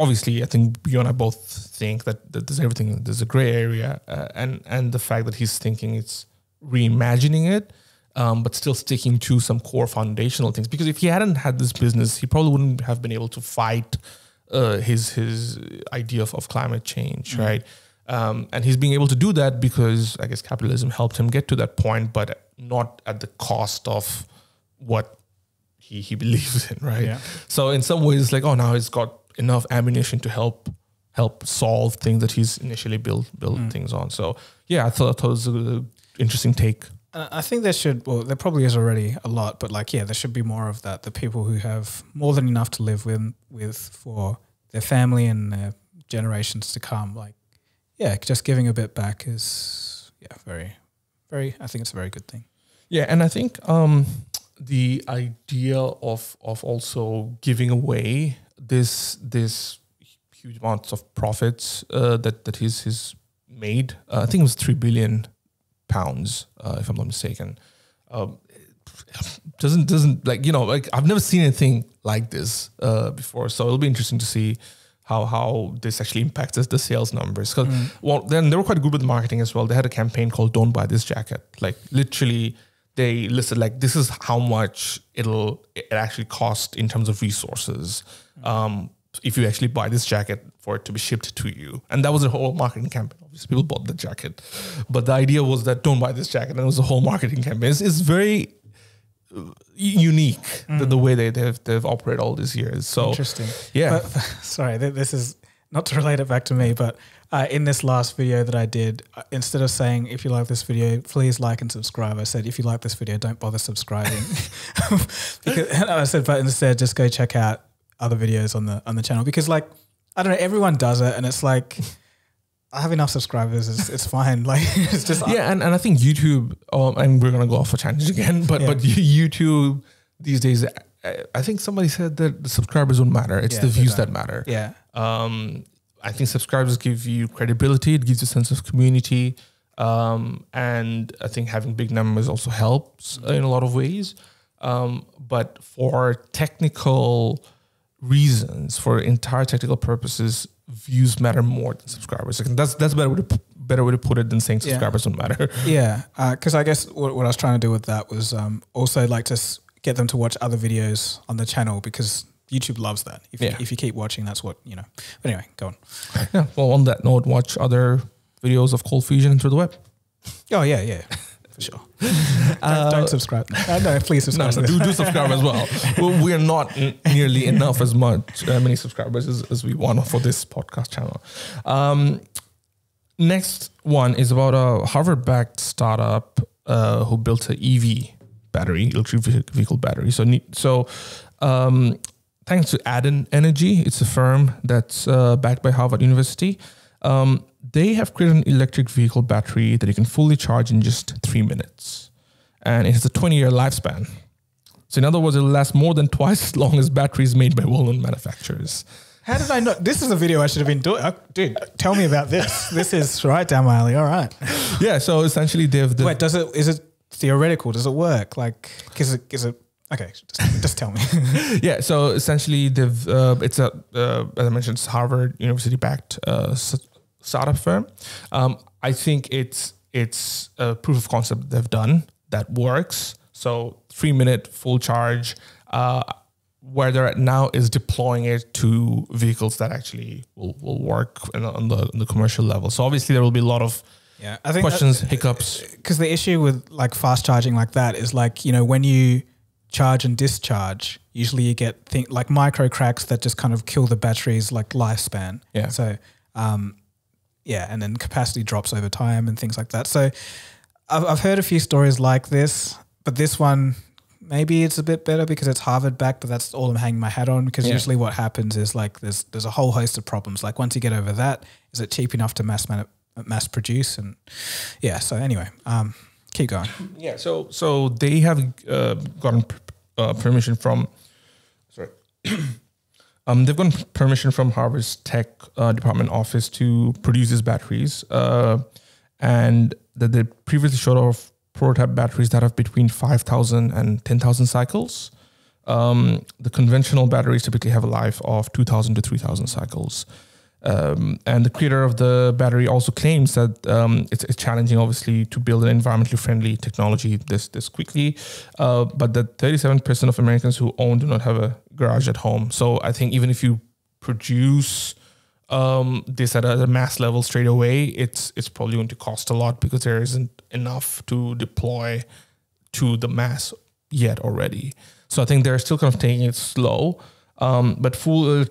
A: Obviously, I think you and I both think that there's everything, there's a gray area. And the fact that he's thinking it's reimagining it, but still sticking to some core foundational things. Because if he hadn't had this business, he probably wouldn't have been able to fight his idea of climate change, right? And he's being able to do that because I guess capitalism helped him get to that point, but not at the cost of what he believes in, right? Yeah. So in some ways, it's like, oh, now he's got enough ammunition to help solve things that he's initially built things on. So yeah, I thought it was an interesting take.
B: I think there probably is already a lot, but like, yeah, there should be more of that. The people who have more than enough to live with for their family and their generations to come. Like, yeah, just giving a bit back is, very, very, I think it's a very good thing.
A: Yeah. And I think the idea of also giving away this huge amounts of profits that he's made, I think it was £3 billion, if I'm not mistaken. Doesn't like, like I've never seen anything like this before. So it'll be interesting to see how this actually impacts the sales numbers. Well, then they were quite good with marketing as well. They had a campaign called "Don't Buy This Jacket." Like literally, they listed like this is how much it actually cost in terms of resources. If you actually buy this jacket for it to be shipped to you. And that was a whole marketing campaign. Obviously, people bought the jacket. But the idea was that don't buy this jacket. And it was a whole marketing campaign. It's very unique, the way they've operated all these years. So
B: interesting.
A: Yeah.
B: But, sorry, this is not to relate it back to me, but in this last video that I did, instead of saying, if you like this video, please like and subscribe, I said, if you like this video, don't bother subscribing. I said, but instead, just go check out other videos on the channel, because like, I don't know, everyone does it, and it's like, I have enough subscribers, it's fine. Like, it's just
A: and I think YouTube, and we're gonna go off a tangent again, but YouTube these days, I think somebody said that the subscribers don't matter, it's the views that matter.
B: Yeah.
A: I think subscribers give you credibility, it gives you a sense of community, and I think having big numbers also helps in a lot of ways. But for technical reasons, for entire technical purposes, views matter more than subscribers. Like, that's a better way to put it than saying subscribers don't matter.
B: Yeah, because I guess what I was trying to do with that was also like to get them to watch other videos on the channel, because YouTube loves that. If you keep watching, that's what, But anyway, go on.
A: Yeah, well, on that note, watch other videos of cold fusion through the web.
B: Oh, yeah. For sure. Don't subscribe. No, please subscribe.
A: No, do subscribe as well. We're not nearly enough many subscribers as we want for this podcast channel. Next one is about a Harvard-backed startup who built an EV battery, electric vehicle battery. So thanks to Aden Energy, it's a firm that's backed by Harvard University. They have created an electric vehicle battery that you can fully charge in just 3 minutes. And it has a 20-year lifespan. So in other words, it'll last more than twice as long as batteries made by well-known manufacturers.
B: How did I not? This is a video I should have been doing. Dude, tell me about this. This is right down my alley. All right.
A: Yeah, so essentially
B: Wait, is it theoretical? Does it work? Like, is it okay, just tell me.
A: Yeah, so essentially it's as I mentioned, it's Harvard University-backed startup firm. I think it's a proof of concept they've done that works. So 3-minute full charge. Where they're at now is deploying it to vehicles that actually will work on the commercial level. So obviously there will be a lot of
B: I think
A: questions, hiccups.
B: Because the issue with like fast charging like that is like, when you charge and discharge, usually you get like micro cracks that just kind of kill the battery's like lifespan.
A: Yeah.
B: So, and then capacity drops over time and things like that. So I've heard a few stories like this, but this one, maybe it's a bit better because it's Harvard backed, but that's all I'm hanging my hat on, because usually what happens is like there's a whole host of problems. Like once you get over that, is it cheap enough to mass mass produce. And yeah, so anyway, keep going.
A: Yeah, so they have gotten permission from, they've gotten permission from Harvard's tech department office to produce these batteries, and that they previously showed off prototype batteries that have between 5,000 and 10,000 cycles. The conventional batteries typically have a life of 2,000 to 3,000 cycles. And the creator of the battery also claims that it's challenging, obviously, to build an environmentally friendly technology this quickly. But that 37% of Americans who own do not have a garage at home. So I think even if you produce this at a mass level straight away, it's probably going to cost a lot because there isn't enough to deploy to the mass yet already. So I think they're still kind of taking it slow, but full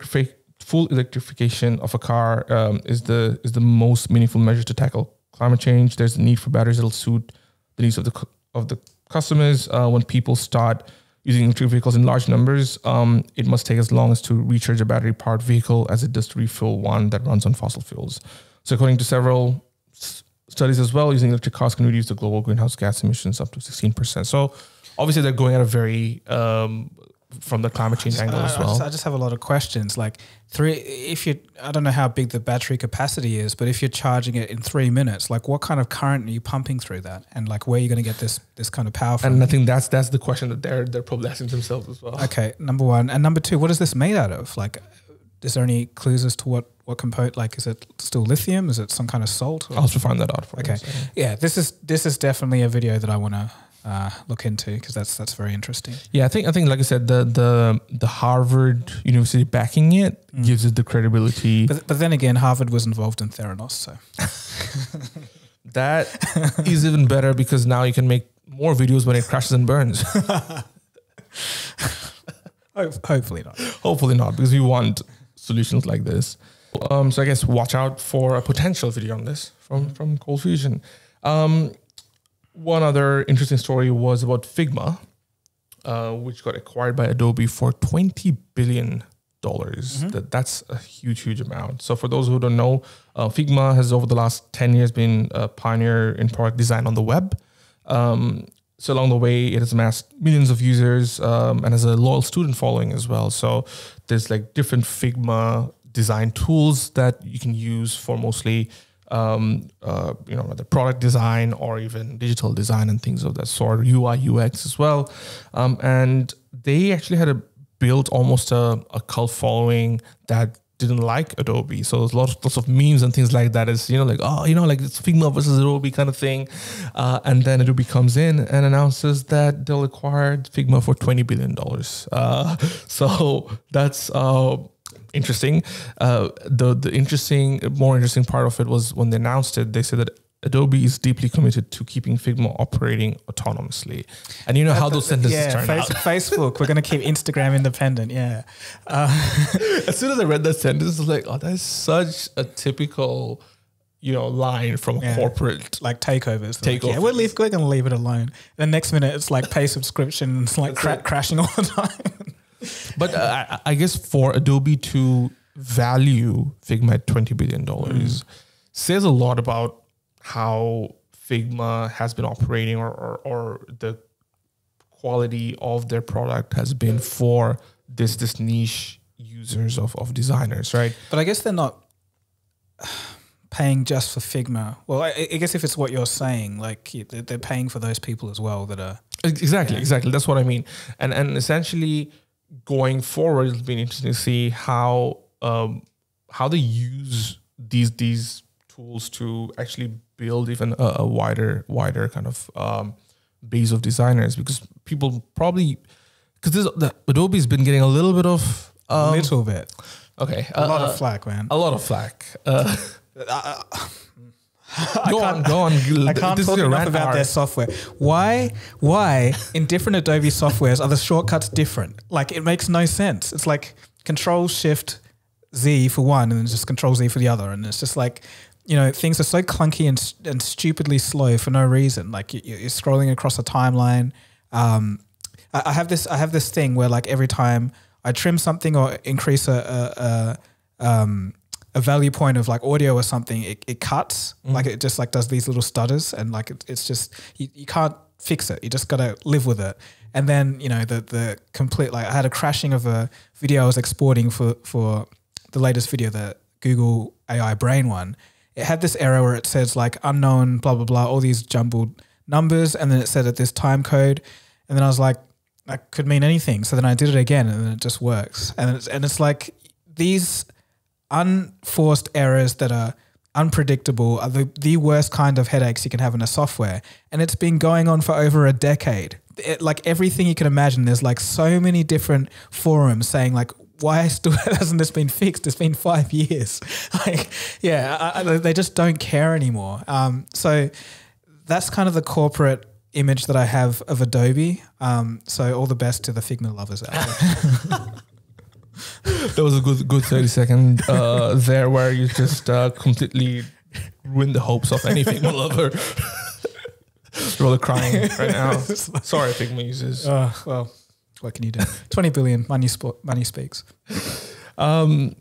A: electrification of a car is the most meaningful measure to tackle climate change. There's a need for batteries that'll suit the needs of the customers. When people start using electric vehicles in large numbers, it must take as long as to recharge a battery-powered vehicle as it does to refuel one that runs on fossil fuels. So according to several studies as well, using electric cars can reduce the global greenhouse gas emissions up to 16%. So obviously they're going at a very, from the climate change angle as well.
B: I just have a lot of questions. Like I don't know how big the battery capacity is, but if you're charging it in 3 minutes, like what kind of current are you pumping through that? And like where are you going to get this kind of power from?
A: And I think that's the question that they're probably asking themselves as well.
B: Okay, number one. And number two, what is this made out of? Like, is there any clues as to what component? Like, is it still lithium? Is it some kind of salt?
A: I'll have to find that out for you.
B: Okay, yeah, this is definitely a video that I want to look into because that's very interesting.
A: Yeah, I think like I said, the Harvard University backing it gives it the credibility.
B: But then again, Harvard was involved in Theranos, so
A: that is even better because now you can make more videos when it crashes and burns.
B: Hopefully not.
A: Hopefully not, because we want solutions like this. So I guess watch out for a potential video on this from Cold Fusion. One other interesting story was about Figma, which got acquired by Adobe for $20 billion. That's a huge amount. So for those who don't know, Figma has over the last 10 years been a pioneer in product design on the web. So along the way, it has amassed millions of users and has a loyal student following as well. So there's like different Figma design tools that you can use for mostly the product design or even digital design and things of that sort, UI, UX as well. And they actually had built almost a cult following that didn't like Adobe. So there's lots of memes and things like that. It's, like it's Figma versus Adobe kind of thing. And then Adobe comes in and announces that they'll acquire Figma for $20 billion. So that's interesting. The more interesting part of it was when they announced it, they said that Adobe is deeply committed to keeping Figma operating autonomously. And you know how those sentences turn out.
B: Facebook, we're going to keep Instagram independent. Yeah.
A: As soon as I read that sentence, I was like, oh, that's such a typical, line from a corporate.
B: Like takeovers. Like, we're going to leave it alone. The next minute, it's like pay subscription. And it's like crashing all the time.
A: But I guess for Adobe to value Figma at $20 billion says a lot about how Figma has been operating or the quality of their product has been for this niche users of designers, right?
B: But I guess they're not paying just for Figma. Well, I guess if it's what you're saying, like they're paying for those people as well that are...
A: Exactly. That's what I mean. And essentially going forward, it'll be interesting to see how they use these tools to actually build even a wider kind of base of designers, because people probably, because Adobe's been getting a little bit of
B: little bit,
A: okay,
B: a lot of flack, man,
A: a lot of flack. Go on.
B: I can't talk enough about their software. Why in different Adobe softwares are the shortcuts different? Like, it makes no sense. It's like Control-Shift-Z for one and then just Control-Z for the other. And it's just like, things are so clunky and stupidly slow for no reason. Like you're scrolling across a timeline. I have this thing where like every time I trim something or increase a a value point of like audio or something, it cuts, like it just like does these little stutters, and like it's just, you can't fix it. You just got to live with it. And then, you know, the complete, like I had a crashing of a video I was exporting for the latest video, the Google AI brain one. It had this error where it says like unknown, blah, blah, blah, all these jumbled numbers. And then it said at this time code. And then I was like, that could mean anything. So then I did it again and then it just works. And it's like these unforced errors that are unpredictable are the worst kind of headaches you can have in a software. And it's been going on for over a decade. Like everything you can imagine, there's like so many different forums saying like, why still hasn't this been fixed? It's been 5 years. Like, yeah, they just don't care anymore. So that's kind of the corporate image that I have of Adobe. So all the best to the Figma lovers out there.
A: That was a good 30 second there where you just completely ruined the hopes of any Figma lover. Rather crying right now. Sorry, Figma users.
B: Well, what can you do? 20 billion, money speaks.
A: So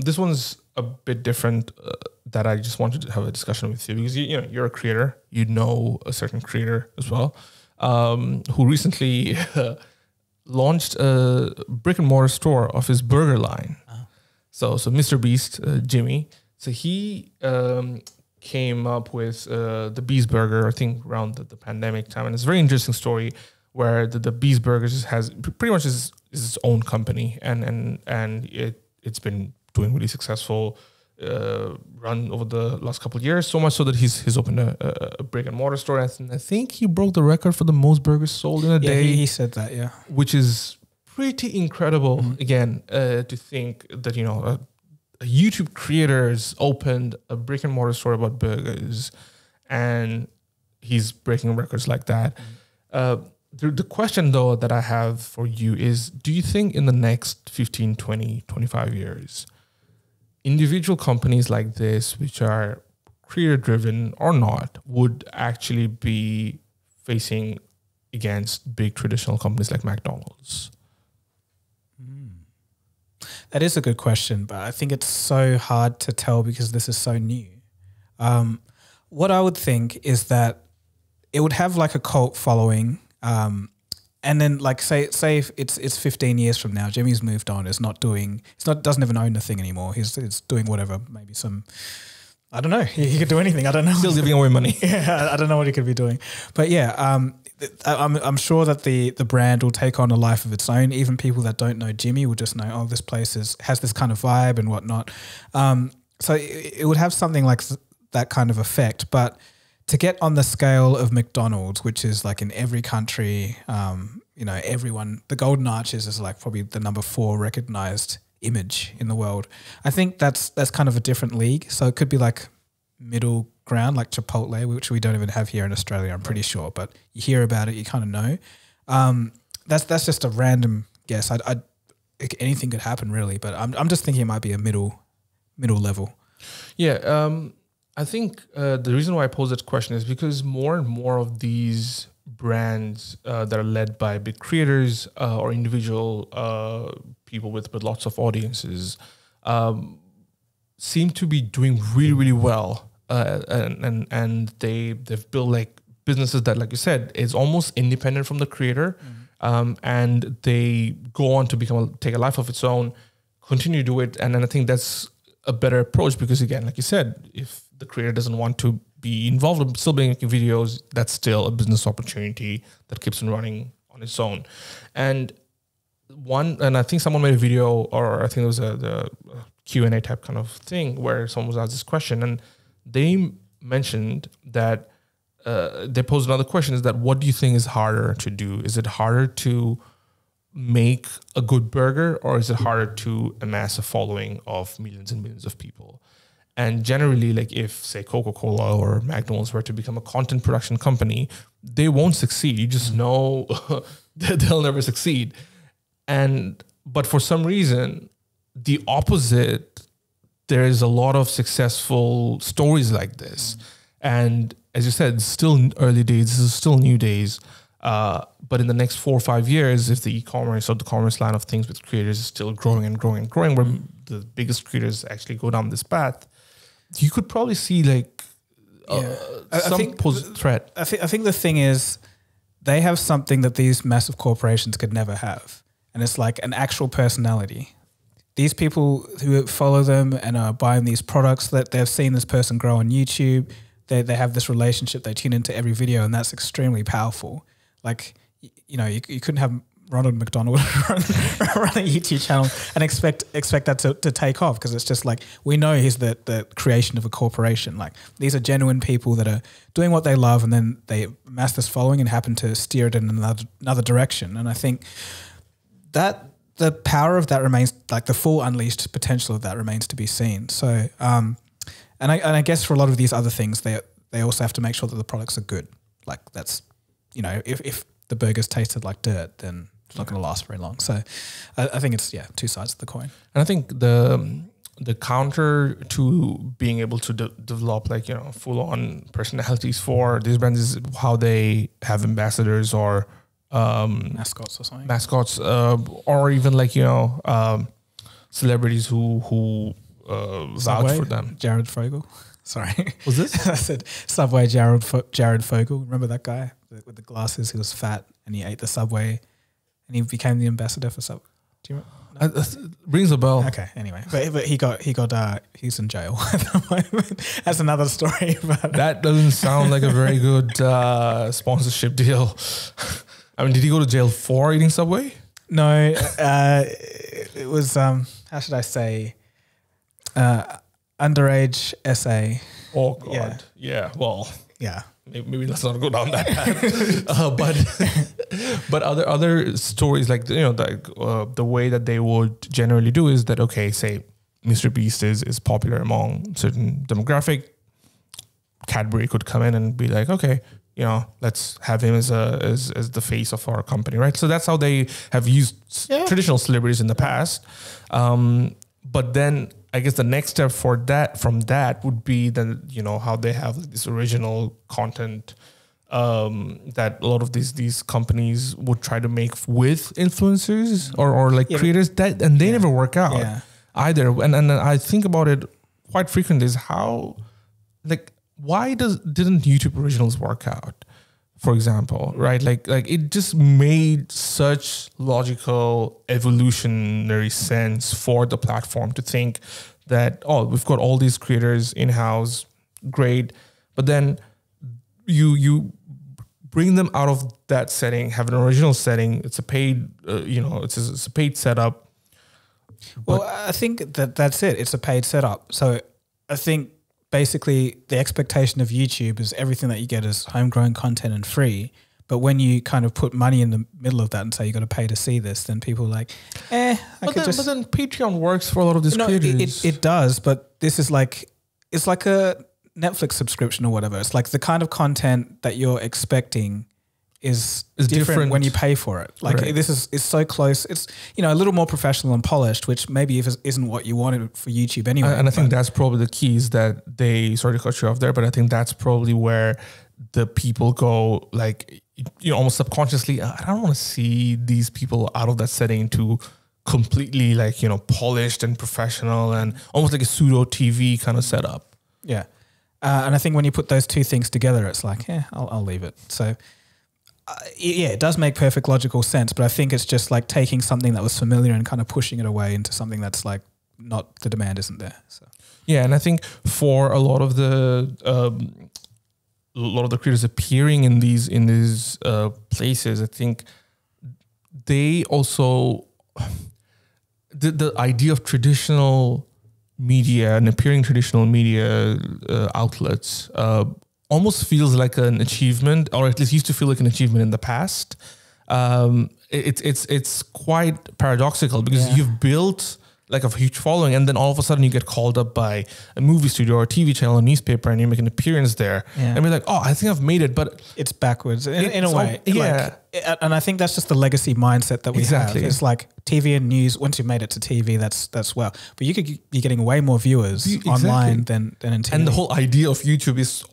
A: this one's a bit different that I just wanted to have a discussion with you because you know you're a creator, you know a certain creator as well, who recently launched a brick and mortar store of his burger line. So Mr. Beast, Jimmy, so he came up with the Beast Burger, I think around the pandemic time, and it's a very interesting story where the Beast Burgers has pretty much is its own company, and it's been doing really successful run over the last couple of years, so much so that he's opened a brick and mortar store, and I think he broke the record for the most burgers sold in a day.
B: He said that, yeah,
A: which is pretty incredible. Again, to think that you know a YouTube creator's opened a brick and mortar store about burgers, and he's breaking records like that. The question though that I have for you is, do you think in the next 15, 20, 25 years, individual companies like this, which are creator driven or not, would actually be facing against big traditional companies like McDonald's?
B: That is a good question, but I think it's so hard to tell because this is so new. What I would think is that it would have like a cult following. And then like say if it's 15 years from now, Jimmy's moved on, doesn't even own the thing anymore. He's doing whatever, maybe some, I don't know. He could do anything. I don't know.
A: Still giving away money.
B: Yeah, I don't know what he could be doing. But yeah, I'm sure that the brand will take on a life of its own. Even people that don't know Jimmy will just know, oh, this place has this kind of vibe and whatnot. So it would have something like that kind of effect. But to get on the scale of McDonald's, which is like in every country, you know, everyone, the Golden Arches is like probably the number 4 recognized image in the world. I think that's kind of a different league. So it could be like middle ground, like Chipotle, which we don't even have here in Australia, I'm pretty sure. But you hear about it, you kind of know. That's just a random guess. Anything could happen really, but I'm just thinking it might be a middle level.
A: Yeah. I think the reason why I pose that question is because more and more of these brands that are led by big creators or individual people with lots of audiences seem to be doing really, really well. And they've built like businesses that, like you said, is almost independent from the creator. And they go on to take a life of its own, continue to do it. And then I think that's a better approach because, again, like you said, if the creator doesn't want to be involved in still making videos, that's still a business opportunity that keeps on running on its own. And I think someone made a video, or I think it was the Q&A type kind of thing where someone was asked this question, and they mentioned that they posed another question, is that what do you think is harder to do? Is it harder to make a good burger, or is it harder to amass a following of millions and millions of people? And generally, like if, say, Coca-Cola or McDonald's were to become a content production company, they won't succeed. You just know that they'll never succeed. But for some reason, the opposite, there is a lot of successful stories like this. And as you said, it's still early days. This is still new days. But in the next 4 or 5 years, if the e-commerce or the commerce line of things with creators is still growing and growing and growing, where the biggest creators actually go down this path, you could probably see like some threat.
B: I think the thing is, they have something that these massive corporations could never have, and it's like an actual personality. These people who follow them and are buying these products, that they've seen this person grow on YouTube, they have this relationship, they tune into every video, and that's extremely powerful. Like, you know, you couldn't have Ronald McDonald run a YouTube channel and expect that to take off, because it's just like, we know he's the creation of a corporation. Like, these are genuine people that are doing what they love, and then they amass this following and happen to steer it in another direction. And I think that the power of that remains, like the full unleashed potential of that remains to be seen. So, and I guess for a lot of these other things, they also have to make sure that the products are good. Like, that's, you know, if the burgers tasted like dirt, then it's not going to last very long. So I think it's, two sides of the coin.
A: And I think the counter to being able to develop, like, you know, full on personalities for these brands is how they have ambassadors or
B: mascots or something.
A: Mascots, or even like, you know, celebrities who vouch for them.
B: Jared Fogle. Sorry.
A: Was this?
B: I said Subway Jared Fogle. Remember that guy with the glasses? He was fat and he ate the Subway and he became the ambassador for Subway. Do you remember?
A: Rings a bell.
B: Okay, anyway. But he's in jail at the moment. That's another story. But
A: that doesn't sound like a very good sponsorship deal. I mean, did he go to jail for eating Subway?
B: No, it was, how should I say, underage SA.
A: Oh, God. Yeah. Well,
B: yeah.
A: Maybe let's not go down that path. But other stories, like, you know, the way that they would generally do is that, okay, say Mr. Beast is popular among certain demographic. Cadbury could come in and be like, okay, you know, let's have him as the face of our company, right? So that's how they have used traditional celebrities in the past. But then I guess the next step from that would be then, you know, how they have this original content that a lot of these companies would try to make with influencers or like creators, that, and they never work out either. And I think about it quite frequently, is how, like, why didn't YouTube Originals work out, for example, right? Like it just made such logical evolutionary sense for the platform to think that, oh, we've got all these creators in-house, great, but then you bring them out of that setting, have an original setting. It's a paid, it's a paid setup.
B: Well, I think that's it. It's a paid setup. So I think basically the expectation of YouTube is everything that you get is homegrown content and free. But when you kind of put money in the middle of that and say you got to pay to see this, then people are like, But
A: then Patreon works for a lot of these creators.
B: It does, but this is like, it's like a Netflix subscription or whatever. It's like the kind of content that you're expecting is different when you pay for it. Like this is so close. It's, you know, a little more professional and polished, which maybe isn't what you wanted for YouTube anyway.
A: And I think that's probably the key, is that they, sorry to cut you off there, but I think that's probably where the people go, like, you know, almost subconsciously, I don't want to see these people out of that setting to completely, like, you know, polished and professional and almost like a pseudo TV kind of setup.
B: Yeah. And I think when you put those two things together, it's like, I'll leave it. So it does make perfect logical sense, but I think it's just like taking something that was familiar and kind of pushing it away into something that's like not, the demand isn't there. So
A: yeah, and I think for a lot of the creators appearing in these places, I think they also, the idea of traditional media and appearing traditional media outlets almost feels like an achievement, or at least used to feel like an achievement in the past. It's quite paradoxical, because you've built like a huge following, and then all of a sudden you get called up by a movie studio or a TV channel, a newspaper, and you make an appearance there. Yeah. And we're like, oh, I think I've made it, but
B: it's backwards in a way. Yeah. Like, and I think that's just the legacy mindset that we have. It's like TV and news, once you've made it to TV, that's well. But you could be getting way more viewers online than in TV.
A: And the whole idea of YouTube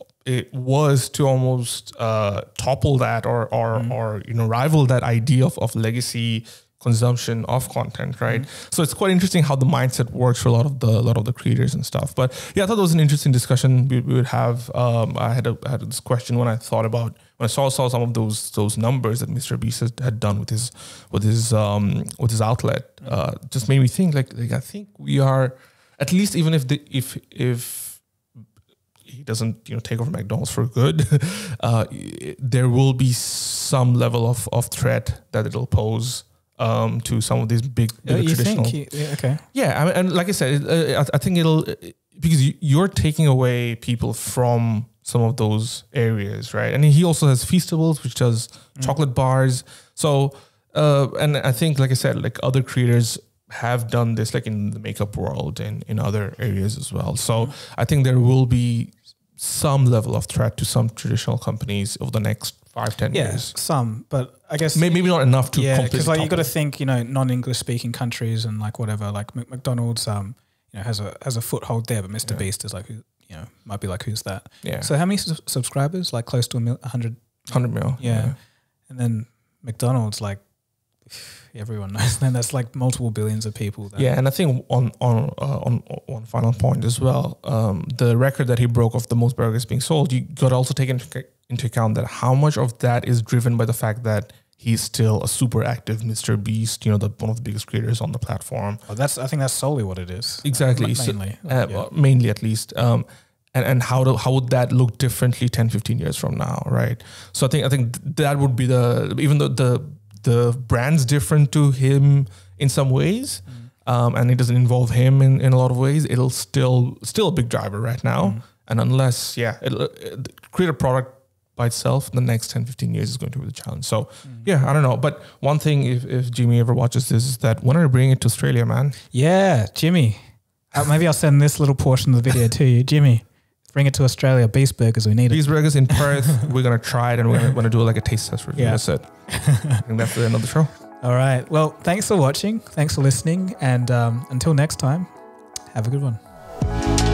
A: was to almost topple that or you know, rival that idea of legacy consumption of content, right? So it's quite interesting how the mindset works for a lot of the creators and stuff. But yeah, I thought it was an interesting discussion we would have. I had this question when I saw some of those numbers that Mr. Beast had done with his outlet. Just made me think like I think we are, at least even if he doesn't take over McDonald's for good, there will be some level of threat that it'll pose to some of these big traditional.
B: Okay.
A: Yeah, I mean, and like I said, I think it'll, because you're taking away people from some of those areas, right? And he also has Feastables, which does chocolate bars. So, and I think, like I said, like other creators have done this, like in the makeup world and in other areas as well. So I think there will be some level of threat to some traditional companies over the next 5-10 years.
B: Some, but I guess
A: maybe not enough to completely.
B: Because like you got to think, non-English speaking countries and like whatever, like McDonald's, has a foothold there, but Mr. Beast is like, might be like, who's that?
A: Yeah.
B: So how many subscribers? Like close to 100
A: mil.
B: Yeah. And then McDonald's, like everyone knows. Then that's like multiple billions of people.
A: Yeah, and I think on one final point as well, the record that he broke of the most burgers being sold, you got to also take into account that how much of that is driven by the fact that he's still a super active Mr. Beast, one of the biggest creators on the platform.
B: I think that's solely what it is.
A: Exactly.
B: Mainly.
A: Mainly at least. And how would that look differently 10, 15 years from now, right? So I think that would be even though the brand's different to him in some ways, and it doesn't involve him in a lot of ways, it'll still a big driver right now. And unless, it'll create a product by itself, the next 10, 15 years is going to be the challenge. So I don't know. But one thing, if Jimmy ever watches this, is that when are you bringing it to Australia, man? Yeah,
B: Jimmy. Maybe I'll send this little portion of the video to you. Jimmy, bring it to Australia. Beast Burgers, we need
A: Beast Burgers in Perth. We're going to try it and we're going to do like a taste test review. That's it. I think that's the end of the show.
B: All right. Well, thanks for watching. Thanks for listening. And until next time, have a good one.